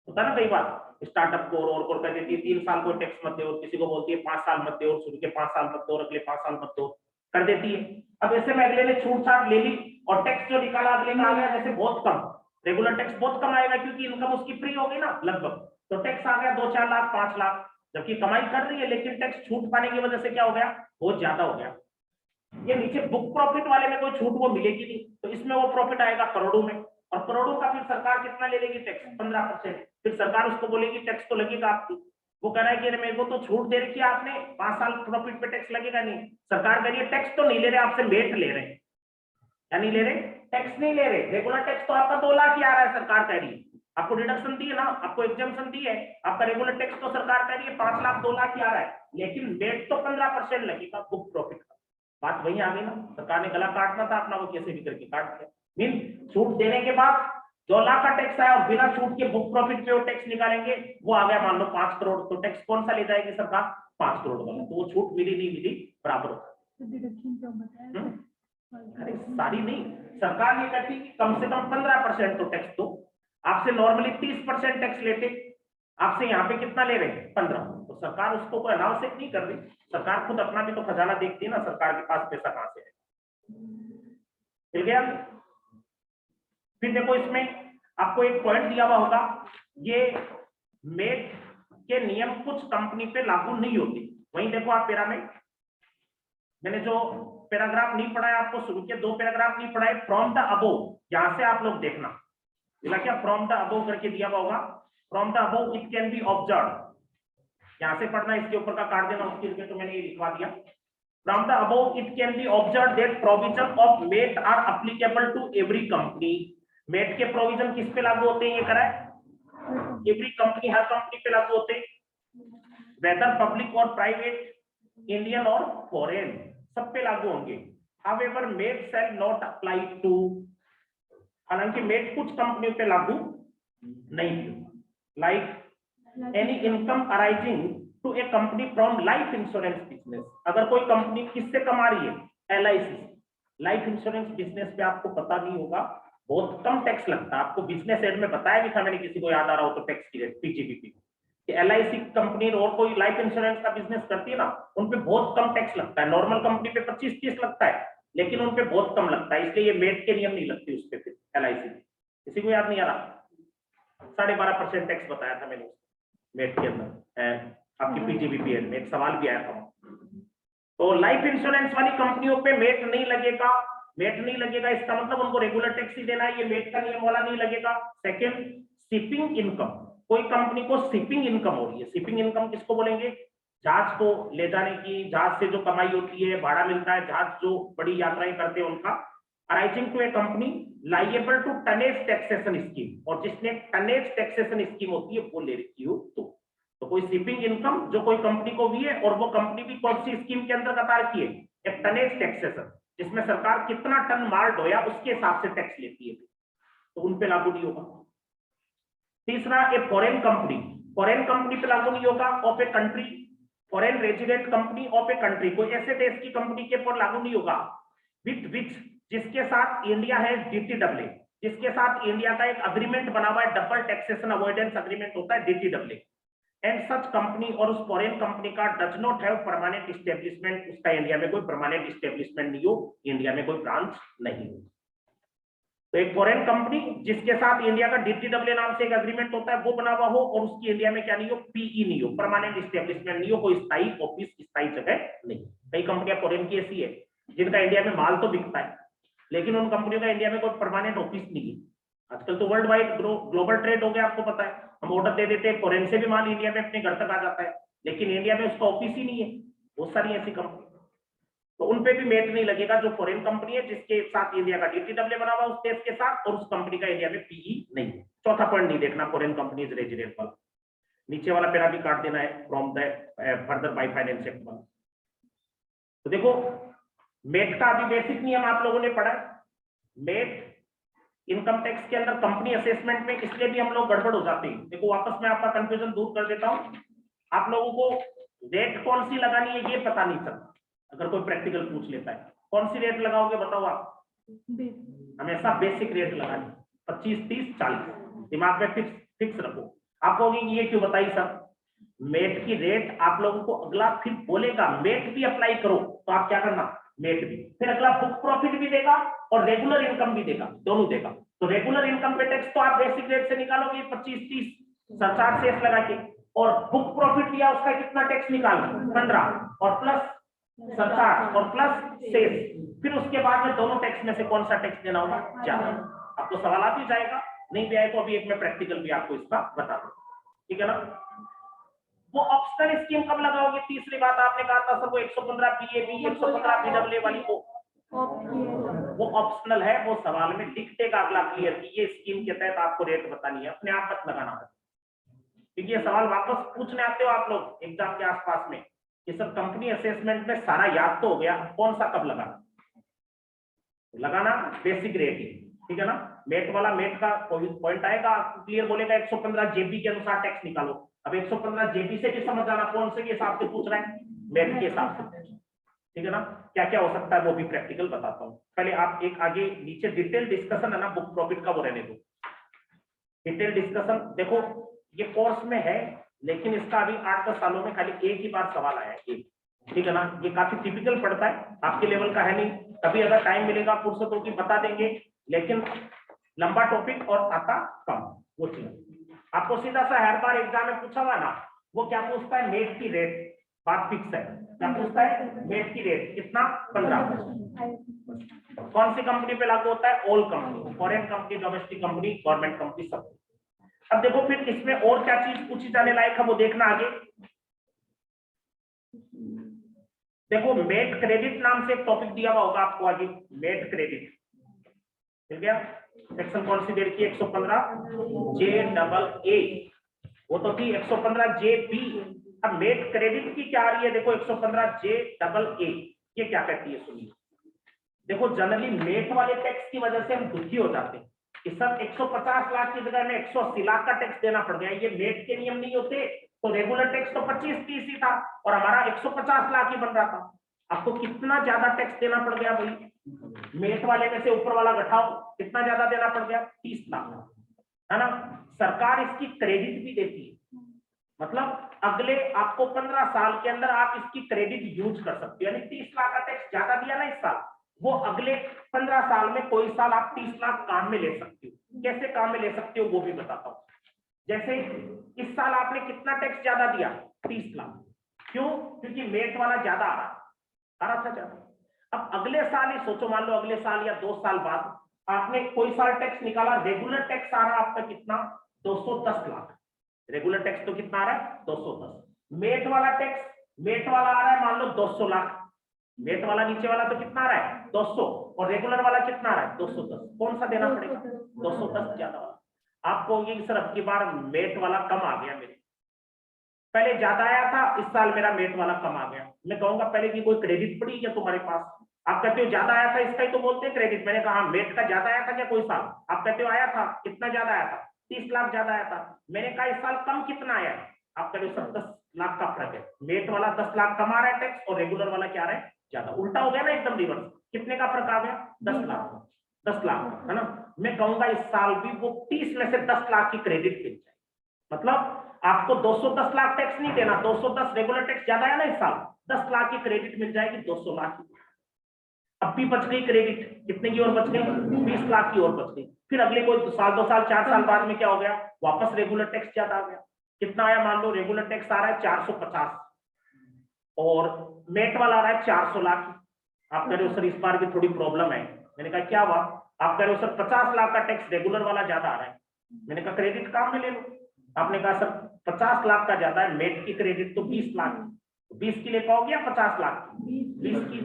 होता ना कई बार स्टार्टअप को और कह देती है 3 साल को टैक्स मत दो, किसी को बोलती है 5 साल मत दो, शुरू के 5 साल मत दो, अगले 5 साल मत दो, कर देती है। अब ऐसे में अगले ने छूट छाट ले ली और टैक्स जो निकाला अगले का आ गया जैसे बहुत कम, रेगुलर टैक्स बहुत कम आएगा क्योंकि इनकम उसकी फ्री हो गई ना लगभग, तो टैक्स आ गया 2-4 लाख 5 लाख, जबकि कमाई कर रही है लेकिन टैक्स छूट पाने की वजह से क्या हो गया, बहुत ज्यादा हो गया। ये नीचे बुक प्रॉफिट वाले में कोई छूट वो मिलेगी नहीं, तो इसमें वो प्रॉफिट आएगा करोड़ों में, और करोड़ों का फिर सरकार कितना ले लेगी टैक्स? 15%। फिर सरकार उसको बोलेगी टैक्स तो लगेगा आपकी, वो कह रहा है कि मेरे को तो छूट दे रखी है आपने, 5 साल प्रॉफिट पे टैक्स लगेगा नहीं। सरकार कह रही है टैक्स तो नहीं ले रहे, आपसे मेट ले रहे हैं, या नहीं ले रहे, टैक्स नहीं ले रहे। रेगुलर टैक्स तो आपका 2 लाख ही आ रहा है, सरकार कह रही है, आपको डिडक्शन दी है ना, आपको एग्जम्पशन दी है, आपका रेगुलर टैक्स तो सरकार कह रही है 5 लाख 2 लाख ही आ रहा है, लेकिन मेट तो 15% लगेगा बुक प्रॉफिट का। बात वही आ गई ना, सरकार ने गला काटना था अपना, वो कैसे भी करके काट दिया। मीन छूट देने के बाद 2 लाख का टैक्स आया और बिना छूट के बुक प्रॉफिट पे वो टैक्स निकालेंगे, वो आ गया मान लो 5 करोड़, तो टैक्स कौन सा ले जाएगी सरकार? 5 करोड़ वाला। तो वो छूट मिली नहीं मिली बराबर होता है। अरे सारी नहीं, सरकार ये कहती है कि कम से कम 15% तो टैक्स दो, आपसे नॉर्मली 30% टैक्स लेते, आपसे यहाँ पे कितना ले रहे हैं? 15। तो सरकार उसको कोई अनाउंस नहीं कर रही, सरकार खुद अपना भी तो खजाना देखती है ना, सरकार के पास पैसा कहां से है। मिल गया। फिर देखो इसमें आपको एक पॉइंट दिया हुआ होगा, ये मेट के नियम कुछ कंपनी पे लागू नहीं होते, वहीं देखो आप पैरा में मैंने जो पैराग्राफ नहीं पढ़ाया आपको, शुरू के 2 पैराग्राफ नहीं पढ़ाए, फ्रॉम द अबोव, यहां से आप लोग देखना बोला क्या, फ्रॉम द अबोव करके दिया हुआ होगा, from the above it can be observe, यहां से पढ़ना, इसके ऊपर का काट देना, उसके लिए तो मैंने ये लिखवा दिया। From the above it can be observe that provision of MAT are applicable to every company. MAT के प्रोविजन किस पे लागू होते हैं, ये करा है, एवरी कंपनी, हर कंपनी पे लागू होते हैं, whether public or private, Indian or foreign, सब पे लागू होंगे। However MAT shall not apply to, हालांकि मेट कुछ कंपनियों पे लागू नहीं, like any income arising to a company from life insurance business. अगर कोई कंपनी किससे कमा रही है, LIC, लाइफ इंश्योरेंस बिजनेस पे आपको पता नहीं होगा, बहुत कम टैक्स लगता है। आपको बिजनेस एड में बताया भी था मैंने, किसी को याद आ रहा हो तो टैक्स की रेट PGBP, LIC कंपनी और कोई लाइफ इंश्योरेंस का बिजनेस करती है ना, उनपे बहुत कम टैक्स लगता है। नॉर्मल कंपनी पे 25-30 लगता है, लेकिन उनपे बहुत कम लगता है, इसलिए ये मेट के नियम नहीं लगते उस पे फिर LIC। किसी को याद नहीं आ रहा, 12.5% टैक्स बताया था मैंने मेट के अंदर, आपकी PGBP में एक सवाल भी आया था। तो लाइफ इंश्योरेंस वाली कंपनियों पे मेट नहीं लगेगा, मेट नहीं लगेगा इसका मतलब उनको रेगुलर टैक्स ही देना है, ये मेट का नियम वाला नहीं लगेगा। सेकंड, शिपिंग इनकम, कोई कंपनी को शिपिंग इनकम हो रही है, शिपिंग इनकम किसको बोलेंगे, जहाज को ले जाने की, जहाज से जो कमाई होती है, भाड़ा मिलता है, जहाज जो बड़ी यात्राएं करते हैं उनका, arising to a company liable to tonnage taxation scheme, और जिसने टनेज टैक्सेशन स्कीम होती है वो ले रखी हो तो कोई शिपिंग इनकम जो कोई कंपनी को भी है, और वो कंपनी भी कौन सी स्कीम के अंतर्गत आ रखी है, एक टनेज टैक्सेशन, जिसमें सरकार कितना टन माल ढोया उसके हिसाब से टैक्स लेती है, तो उन पे लागू नहीं होगा। तीसरा, ए फॉरेन कंपनी पे लागू नहीं होगा, of a country, foreign resident company of a country, कोई ऐसे देश की कंपनी के ऊपर लागू नहीं होगा, विथ विच, जिसके साथ इंडिया है DTAA, जिसके साथ इंडिया का एक अग्रीमेंट बना हुआ है, डबल टैक्सेशन अवॉइडेंस अग्रीमेंट होता है DTAA, एंड सच कंपनी, और उस फॉरेन कंपनी का does not have permanent establishment, उसका इंडिया में कोई परमानेंट एस्टेब्लिशमेंट नहीं हो, इंडिया में कोई ब्रांच नहीं हो। तो एक फॉरेन कंपनी जिसके साथ इंडिया का DTAA नाम से एक एग्रीमेंट होता है वो बना हुआ हो, और उसकी इंडिया में क्या नहीं हो, PE नहीं हो, परमानेंट एस्टेब्लिशमेंट नहीं हो, कोई स्थायी ऑफिस, स्थायी जगह नहीं। कई कंपनियां फॉरेन की ऐसी है जिनका इंडिया में माल तो बिकता है, लेकिन उन कंपनियों का इंडिया में कोई परमानेंट ऑफिस नहीं है। आजकल तो वर्ल्ड वाइड ग्लोबल ट्रेड हो गया, आपको पता है, हम ऑर्डर दे देते हैं, फॉरेन से भी माल इंडिया में अपने घर तक आ जाता है, लेकिन इंडिया में उसका ऑफिस ही नहीं है। बहुत सारी ऐसी कंपनी, तो उनपे भी मेट नहीं लगेगा, जो फॉरेन कंपनी है जिसके साथ इंडिया का DTAA बना हुआ उस देश के साथ, और उस कंपनी का इंडिया में PE नहीं है। चौथा पॉइंट नहीं देखना, फॉरेन कंपनीज रेजिडेंट वाला, नीचे वाला पैरा भी काट देना है, from the further by finance act वाला। तो देखो, मेट का अभी बेसिक नियम आप लोगों ने पढ़ा, मेट इनकम टैक्स के अंदर कंपनी असेसमेंट में इसलिए भी हम लोग गड़बड़ हो जाते हैं। देखो, वापस मैं आपका कंफ्यूजन दूर कर देता हूं, आप लोगों को रेट कौन सी लगानी है ये पता नहीं चलता। अगर कोई प्रैक्टिकल पूछ लेता है कौन सी रेट लगाओगे बताओ आप, हमेशा बेसिक रेट लगानी, 25, 30, 40 दिमाग में फिक्स रखो। आप कहोगे ये क्यों बताइए सर, मेट की रेट आप लोगों को अगला फिर बोलेगा मेट भी अप्लाई करो, तो आप क्या करना, मेट भी, फिर अगला बुक प्रॉफिट भी देगा और रेगुलर इनकम भी देगा, दोनों देगा। तो रेगुलर इनकम पे टैक्स तो आप बेसिक रेट से निकालोगे 25, 30 सरचार्ज शेष लगा के, और बुक प्रॉफिट लिया उसका कितना टैक्स निकाल 15, और प्लस सरचार्ज और प्लस शेष, फिर उसके बाद में दोनों टैक्स में से कौन सा टैक्स देना होगा, ज्यादा। आपको सवाल आ भी जाएगा, नहीं भी आए तो अभी एक मैं प्रैक्टिकल भी आपको इसका बता दूं, ठीक है ना। वो ऑप्शनल स्कीम कब लगाओगे, तीसरी बात आपने कहा था सर वो 115 BAB 115 BAA वाली वो ऑप्शनल है, वो सवाल में लिख देगा अगला क्लियर कि ये स्कीम के तहत आपको रेट बतानी है, अपने आप मत लगाना है, क्योंकि ये सवाल वापस पूछने आते हो आप लोग एग्जाम के आसपास में कि सर कंपनी असेसमेंट में सारा याद तो हो गया, कौन सा कब लगाना बेसिक रेट ही, ठीक है ना। मेट वाला, मेट का कोई पॉइंट आएगा आपको क्लियर बोलेगा 115 JB के अनुसार टैक्स निकालो, अब 115 JB से भी समझ जाना कौन से के हिसाब से पूछ रहा है, मेट के हिसाब से, ठीक है ना। क्या क्या हो सकता है वो भी प्रैक्टिकल बताता हूँ, पहले आप एक आगे नीचे डिटेल डिस्कशन है ना बुक प्रॉफिट का, वो रहने दो। डिटेल डिस्कशन देखो ये कोर्स में है, लेकिन इसका अभी 8-10 सालों में खाली एक ही बार सवाल आया है, ठीक है ना। ये काफी टिपिकल पड़ता है, आपके लेवल का है नहीं, कभी अगर टाइम मिलेगा फुर्सत होगी बता देंगे, लेकिन लंबा टॉपिक और आता कम, वो चीज आपको सीधा सा हर बार एग्जाम में पूछा हुआ ना, वो क्या पूछता है, मेट की रेट बात फिक्स है। क्या पूछता है? मेट की रेट कितना? 15%। कौन सी कंपनी पे लागू होता है? All company, foreign company, domestic company, government company, सब। अब देखो फिर इसमें और क्या चीज पूछी जाने लायक है वो देखना आगे। देखो मेट क्रेडिट नाम से एक टॉपिक दिया हुआ होगा आपको आगे, मेट क्रेडिट मिल गया। सेक्शन कौन सी डेट की? 115 जे डबल ए, वो तो थी 115 जे बी। अब मेट क्रेडिट की क्या आ रही है? देखो 115 जे डबल ए, ये क्या कहती है सुनिए। देखो जनरली मेट वाले टैक्स की वजह से हम दुखी हो जाते हैं कि सर 150 लाख की जगह में 180 लाख का टैक्स देना पड़ गया। ये मेट के नियम नहीं होते, तो रेगुलर टैक्स तो 25-30 ही था और हमारा 150 लाख ही बन रहा था। आपको कितना ज्यादा टैक्स देना पड़ गया भाई? मेट वाले में से ऊपर वाला घटाओ, कितना ज्यादा देना पड़ गया? 30 लाख, है ना। सरकार इसकी क्रेडिट भी देती है, मतलब अगले आपको 15 साल के अंदर आप इसकी क्रेडिट यूज कर सकते हो। यानी 30 लाख का टैक्स ज्यादा दिया ना इस साल, वो अगले 15 साल में कोई साल आप 30 लाख काम में ले सकते हो। कैसे काम में ले सकते हो वो भी बताता हूँ। जैसे इस साल आपने कितना टैक्स ज्यादा दिया? 30 लाख। क्यों? क्योंकि मेट वाला ज्यादा आ रहा था ज्यादा। अब अगले साल ही सोचो, मान लो अगले साल या 2 साल बाद आपने कोई साल टैक्स निकाला, रेगुलर टैक्स आ रहा है आपका कितना? 210 लाख। रेगुलर टैक्स तो कितना आ रहा है? 210। मेट वाला टैक्स, मेट वाला आ रहा है मान लो 200 लाख। मेट वाला नीचे वाला तो कितना आ रहा है? 200, और रेगुलर वाला कितना आ रहा है? 210। कौन सा देना पड़ेगा? 210 ज्यादा वाला। आप कहोगे सर अब की बार मेट वाला कम आ गया, मेरे पहले ज्यादा आया था, इस साल मेरा मेट वाला कम आ गया। मैं कहूंगा पहले की कोई क्रेडिट पड़ी क्या तुम्हारे पास? आप कहते हो ज्यादा आया था, इसका ही तो बोलते हैं क्रेडिट। मैंने कहा मेट का ज्यादा आया था क्या कोई साल? आप कहते हो आया था। कितना ज्यादा आया था? 30 लाख ज्यादा आया था। मैंने कहा इस साल कम कितना आया? आप कहते हो सर 10 लाख का फर्क है। मेट वाला 10 लाख कम आ रहा है टैक्स, और रेगुलर वाला क्या आ रहा है? ज्यादा। उल्टा हो गया ना, एकदम रिवर्स। कितने का फर्क आ गया? 10 लाख, 10 लाख, है ना। मैं कहूंगा इस साल भी वो 30 में से 10 लाख की क्रेडिट मिल जाए, मतलब आपको 210 लाख टैक्स नहीं देना। 210 रेगुलर टैक्स ज्यादा है ना इस साल, 10 लाख की क्रेडिट मिल जाएगी, 200 लाख की। अब भी बच गई क्रेडिट, कितने की और बच गई? 20 लाख की और बच गई। फिर अगले कोई साल, 2 साल, 4 साल बाद में क्या हो गया? वापस रेगुलर टैक्स ज्यादा आ गया। कितना आया? मान लो रेगुलर टैक्स आ रहा है 450 और मेट वाला आ रहा है 400 लाख। आप कह रहे हो सर इस बार भी थोड़ी प्रॉब्लम है। मैंने कहा क्या हुआ? आप कह रहे हो सर 50 लाख का टैक्स रेगुलर वाला ज्यादा आ रहा है। मैंने कहा क्रेडिट काम में ले लो। आपने कहा सर 50 लाख का ज्यादा है, मेट की क्रेडिट तो 20 लाख, 20 की ले पाओगे या 50 लाख? 20 की।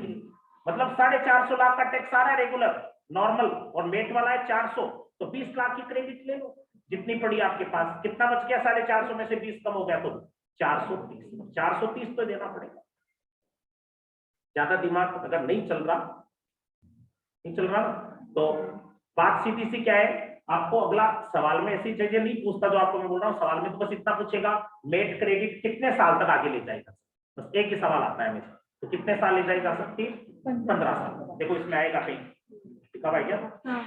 मतलब 450 लाख का टैक्स आ रहा है रेगुलर नॉर्मल, और मेट वाला है 400, तो 20 लाख की क्रेडिट ले लो जितनी पड़ी आपके पास। कितना बच गया? 450 में से 20 कम हो गया तो 430। 430 तो देना पड़ेगा। ज्यादा दिमाग अगर नहीं चल रहा तो बात सीधी सी क्या है, आपको अगला सवाल में ऐसी चीजें नहीं पूछता जो आपको मैं बोल रहा हूँ। सवाल में तो बस इतना पूछेगा मेट क्रेडिट कितने साल तक आगे ले जाएगा, बस एक ही सवाल आता है हमेशा। तो कितने साल ले जाएगा? सकती 15 साल। देखो इसमें आएगा कहीं, लिखा भाई क्या? हाँ,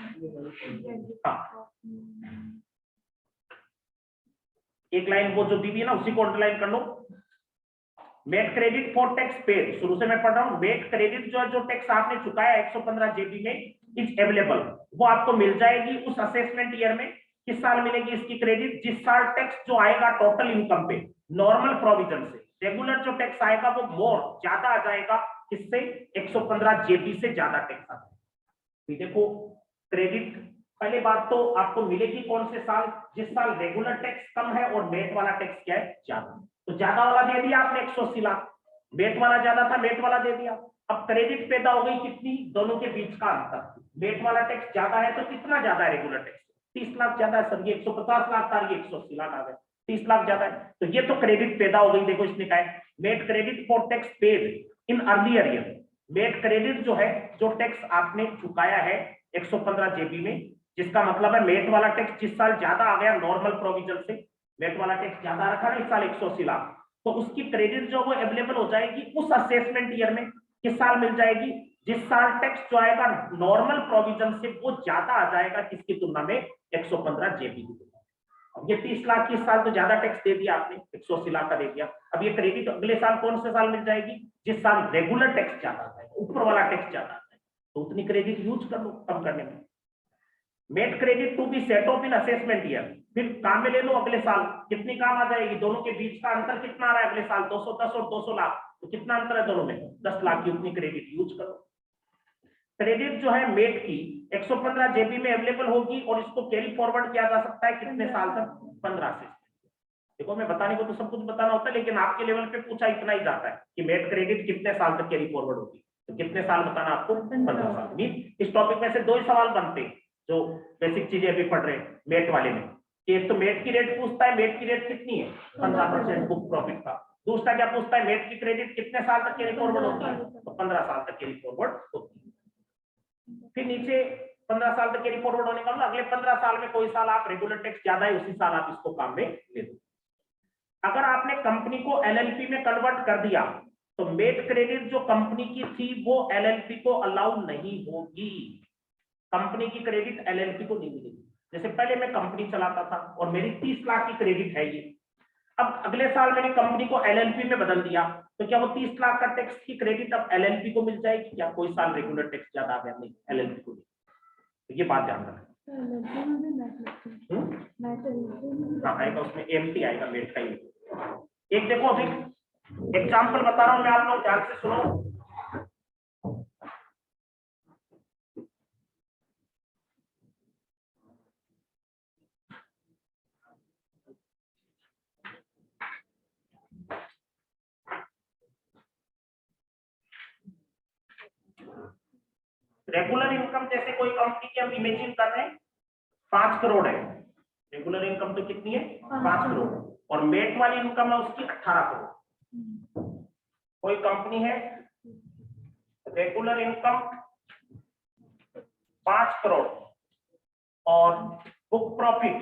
एक लाइन वो जो दी है ना उसी को अंडरलाइन कर लो। MAT credit for tax paid, शुरू से मैं पढ़ रहा हूँ। मेट क्रेडिट जो टैक्स आपने चुकाया 115 जेबी में इज अवेलेबल, वो आपको मिल जाएगी उस असेसमेंट ईयर में। किस साल मिलेगी इसकी क्रेडिट? जिस साल टैक्स जो आएगा टोटल इनकम पे नॉर्मल प्रोविजन से। रेगुलर जो टैक्स आएगा वो मोर ज्यादा आ जाएगा, किससे? 115 जेबी से ज्यादा टैक्स आ जाएगा। देखो क्रेडिट पहले बात तो आपको मिलेगी कौन से साल? जिस साल रेगुलर टैक्स कम है और मेट वाला टैक्स क्या है? ज्यादा। तो ज्यादा वाला दे दिया आपने 180 लाख, मेट वाला ज्यादा था, मेट वाला दे दिया। अब क्रेडिट पैदा हो गई कितनी? दोनों के बीच का अंतर। मेट वाला टैक्स ज्यादा है तो कितना ज्यादा है रेगुलर टैक्स? 30 लाख ज्यादा है सर। ये 150 लाख था, ये 180 लाख आ गए, 30 लाख ज्यादा है। तो ये तो क्रेडिट पैदा हो गई। देखो इसने कहा है MAT credit for tax paid in earlier year. MAT credit जो है, जो टैक्स आपने चुकाया है 115 जेबी में, जिसका मतलब है मेट वाला टैक्स जिस साल ज्यादा आ गया नॉर्मल प्रोविजन से, मेट वाला टैक्स ज्यादा रखा ना इस साल 180 लाख, तो उसकी क्रेडिट जो वो अवेलेबल हो जाएगी उस असेसमेंट ईयर में। किस साल मिल जाएगी? जिस साल टैक्स जो आएगा नॉर्मल प्रोविजन से वो ज्यादा आ जाएगा किसकी तुलना में? 115 जेबी की तुलना में। अब ये 30 लाख की इस साल तो ज्यादा टैक्स दे दिया आपने, 180 लाख का दे दिया। अब ये क्रेडिट अगले साल कौन से साल मिल जाएगी? जिस साल रेगुलर टैक्स ज्यादा आता है, ऊपर वाला टैक्स ज्यादा आता है, तो उतनी क्रेडिट यूज कर लो कम करने में। MAT credit to be set off in assessment year, फिर काम में ले लो अगले साल। कितनी काम आ जाएगी? दोनों के बीच का अंतर कितना आ रहा है अगले साल? 210 और 200 लाख, तो कितना अंतर है दोनों में? 10 लाख की उतनी क्रेडिट यूज करो। क्रेडिट जो है मेट की 115 जेबी में अवेलेबल होगी और इसको कैरी फॉरवर्ड किया जा सकता है कितने साल तक? 15 से। देखो मैं बताने को तो सब कुछ बताना होता है, लेकिन आपके लेवल पे पूछा इतना ही जाता है कि मेट क्रेडिट कितने साल तक कैरी फॉरवर्ड होगी, तो कितने साल बताना आपको? 15 साल। मीन इस टॉपिक में से 2 ही सवाल बनते हैं जो बेसिक चीजें अभी पढ़ रहे हैं मेट वाले में। एक तो मेट की रेट पूछता है, मेट की रेट कितनी है? 15% बुक प्रॉफिट का। दूसरा क्या पूछता है? मेट की क्रेडिट कितने साल तक कैरी फॉरवर्ड होती है? तो 15 साल तक कैरी फॉरवर्ड होती है। फिर नीचे 15 साल तक कैरी फॉरवर्ड होने का मतलब अगले 15 साल में कोई साल आप रेगुलर टैक्स ज्यादा है उसी साल आप इसको काम में ले दो। अगर आपने कंपनी को एलएलपी में कन्वर्ट कर दिया तो मेट क्रेडिट जो कंपनी की थी वो एलएलपी को अलाउ नहीं होगी। कंपनी की क्रेडिट एलएलपी को नहीं मिलेगी। जैसे पहले मैं कंपनी चलाता था और मेरी 30 लाख की क्रेडिट है ये, अब अगले साल मैंने कंपनी को एलएलपी में बदल दिया तो क्या वो 30 लाख का टैक्स की क्रेडिट अब एलएलपी को मिल जाएगी? क्या कोई साल रेगुलर टैक्स ज्यादा आ गया? नहीं, एलएलपी को नहीं। तो ये बात ध्यान रखना। हाँ आएगा, उसमें एमटी आएगा मेट का ही। एक देखो अभी एग्जाम्पल बता रहा हूं मैं, आप लोग ध्यान से सुनो। रेगुलर इनकम जैसे कोई कंपनी की हम इमेजिन कर रहे हैं 5 करोड़ है। रेगुलर इनकम तो कितनी है? 5 करोड़। और मेट वाली इनकम है उसकी 18 करोड़। कोई कंपनी है रेगुलर इनकम 5 करोड़ और बुक प्रॉफिट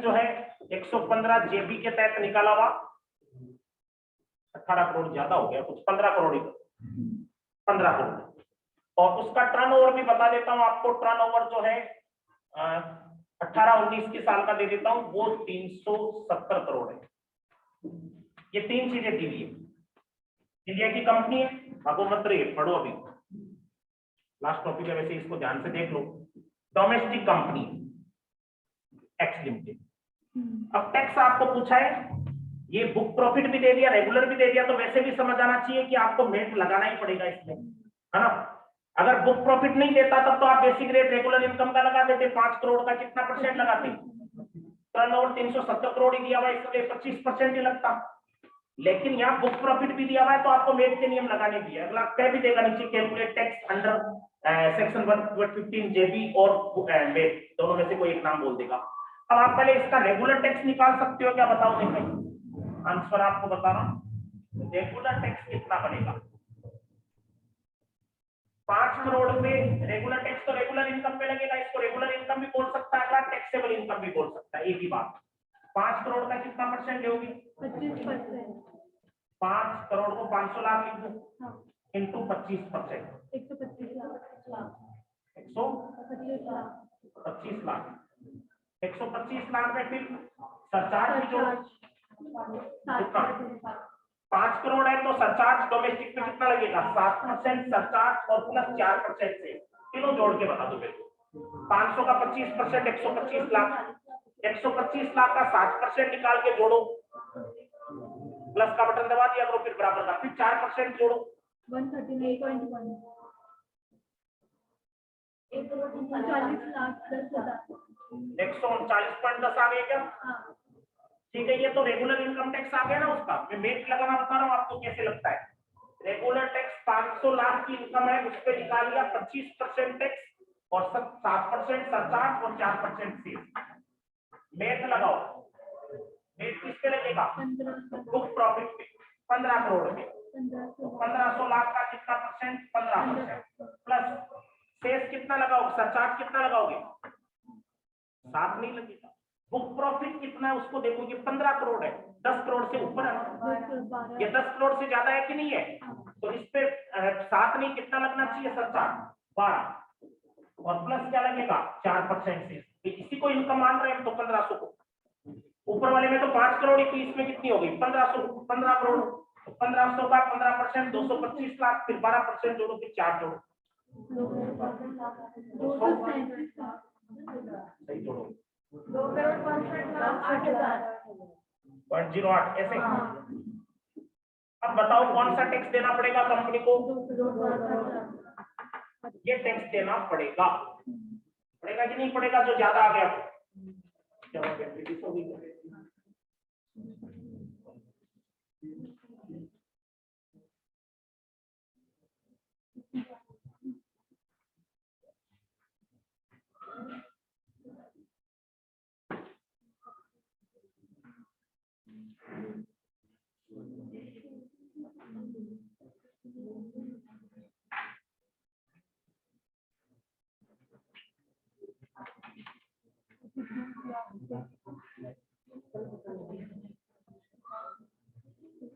जो है 115 जेबी के तहत निकाला हुआ 18 करोड़ ज्यादा हो गया, कुछ 15 करोड़ ही, 15 करोड़। और उसका टर्नओवर भी बता देता हूं आपको। टर्नओवर जो है 18-19 के साल का दे देता हूं, वो 370 करोड़ है। ये 3 चीजें दी हुई है। इंडिया की कंपनी है, भागो मत रहिए, पढ़ो अभी लास्ट टॉपिक है, वैसे इसको ध्यान से देख लो। Domestic company X limited. अब टैक्स आपको पूछा है, ये बुक प्रॉफिट भी दे दिया, रेगुलर भी दे दिया, तो वैसे भी समझ आना चाहिए कि आपको मेट लगाना ही पड़ेगा इसमें, है ना। अगर बुक प्रॉफिट नहीं देता तब तो आप बेसिक रेट रेगुलर इनकम का लगा देते, 5 करोड़ का कितना परसेंट लगाते? टर्नओवर 370 करोड़ ही दिया हुआ, इसलिए 25% ही लगता। लेकिन यहाँ बुक प्रॉफिट भी दिया हुआ है तो आपको मेट के नियम लगाने दिए। अगला कह भी देगा नीचे, कैलकुलेट टैक्स अंडर सेक्शन 115 जेबी और मेट, दोनों में से कोई एक नाम बोल देगा। अब आप पहले इसका रेगुलर टैक्स निकाल सकते हो क्या? बताओ देखें, आंसर आपको बता रहा हूं। रेगुलर टैक्स कितना बनेगा? 5 करोड़ में रेगुलर टैक्स तो रेगुलर इनकम पे लगेगा, इसको रेगुलर इनकम भी बोल सकता है, अगला टैक्सेबल इनकम भी बोल सकता है, एक ही बात। 5 करोड़ का कितना परसेंट लोगी? 25%। 5 करोड़ को 500 लाख लिख दो इंटू 25%, 125 लाख। 125 लाख। 125 लाख में फिर सरचार्ज भी जोड़ो। 5 करोड़ है तो सरचार्ज डोमेस्टिक में कितना लगेगा? 7% सरचार्ज और प्लस 4% से, तीनों जोड़ के बता दो मेरे को। 500 का 25% 125 लाख, 125 लाख का 60% निकाल के जोड़ो, प्लस का बटन दबा दिया करो, फिर बराबर का, फिर 4% जोड़ो, 139.1। 139 लाख 10,000। 139.10 आ गया क्या? ठीक है, ये तो रेगुलर इनकम टैक्स आ गया ना उसका। मैं मेट लगाना बता रहा हूँ आपको कैसे लगता है। रेगुलर टैक्स 500 लाख की इनकम है, उस पर निकाल लिया 25% टैक्स और 7% सरचार्ज और 4% सेस। मेट लगाओ, मेट किस पे लगेगा? बुक प्रॉफिट पे, 15 करोड़ में। 1500 लाख का कितना परसेंट? 15%। प्लस सेस कितना लगाओगे? सरचार्ज कितना लगाओगे? 7 नहीं लगेगा। बुक प्रॉफिट कितना है उसको देखो, ये 15 करोड़ है, 10 करोड़ से ऊपर है ना, ये 10 करोड़ से ज्यादा है कि नहीं है? तो इस पे 7 नहीं, कितना लगना चाहिए? सरचार्ज 12 और प्लस क्या लगेगा? 4% से। इसी को इनकम मान रहे हैं तो 1500 को, ऊपर वाले में तो 5 करोड़ ही थी, इसमें कितनी होगी? 1500, 15 करोड़। तो 1500 का 15% 225 लाख, फिर 12% जोड़ो, फिर 4 जोड़ो, सही जोड़ो, 2,65,08,000। 0.08 ऐसे। अब बताओ कौन सा टैक्स देना पड़ेगा कंपनी को? 2000। ये टैक्स देना पड़ेगा, पड़ेगा कि नहीं पड़ेगा जो ज्यादा आ गया? चलो बेनिफिट हो गई।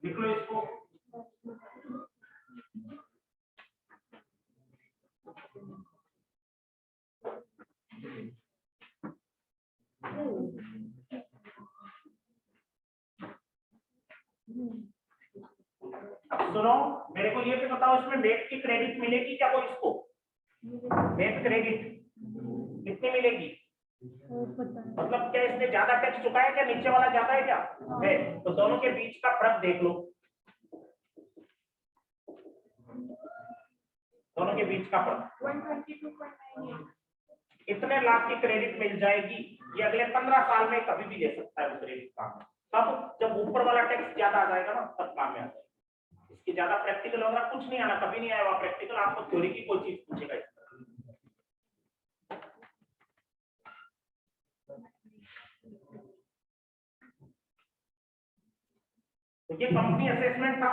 लिख लो इसको। अब सुनो, मेरे को ये भी बताओ इसमें वेट की क्रेडिट मिलेगी क्या कोई इसको? वेट क्रेडिट कितनी मिलेगी? मतलब क्या इसने ज्यादा टैक्स चुकाया क्या? नीचे वाला ज्यादा है क्या? है। तो दोनों के बीच का फर्क देख लो, दोनों के बीच का फर्क 122.98। इतने लाख की क्रेडिट मिल जाएगी। ये अगले 15 साल में कभी भी ले सकता है वो क्रेडिट का। तब जब ऊपर वाला टैक्स ज्यादा आ जाएगा ना तब काम में आ जाएगा। इसकी ज्यादा प्रैक्टिकल वगैरह कुछ नहीं आना, कभी नहीं आया हुआ प्रैक्टिकल। आपको थ्योरी की कोई चीज पूछेगा इस तरह। तो ये कंपनी असेसमेंट था।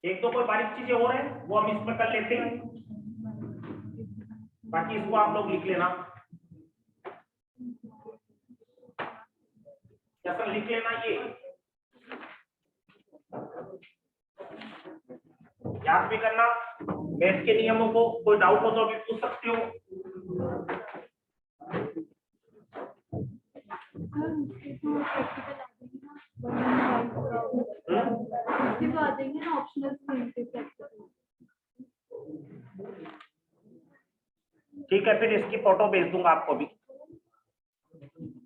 एक तो कोई बारीक चीजें हो रहे हैं वो हम इसमें कर लेते हैं, बाकी इसको आप लोग लिख लेना। जैसा लिख लेना, ये याद भी करना मैथ के नियमों को। कोई डाउट हो तो अभी पूछ सकते हो। उसके बाद देंगे ना ऑप्शनल स्क्रीन पे प्रैक्टिकल। ठीक है, फिर इसकी फोटो भेज दूंगा आपको भी।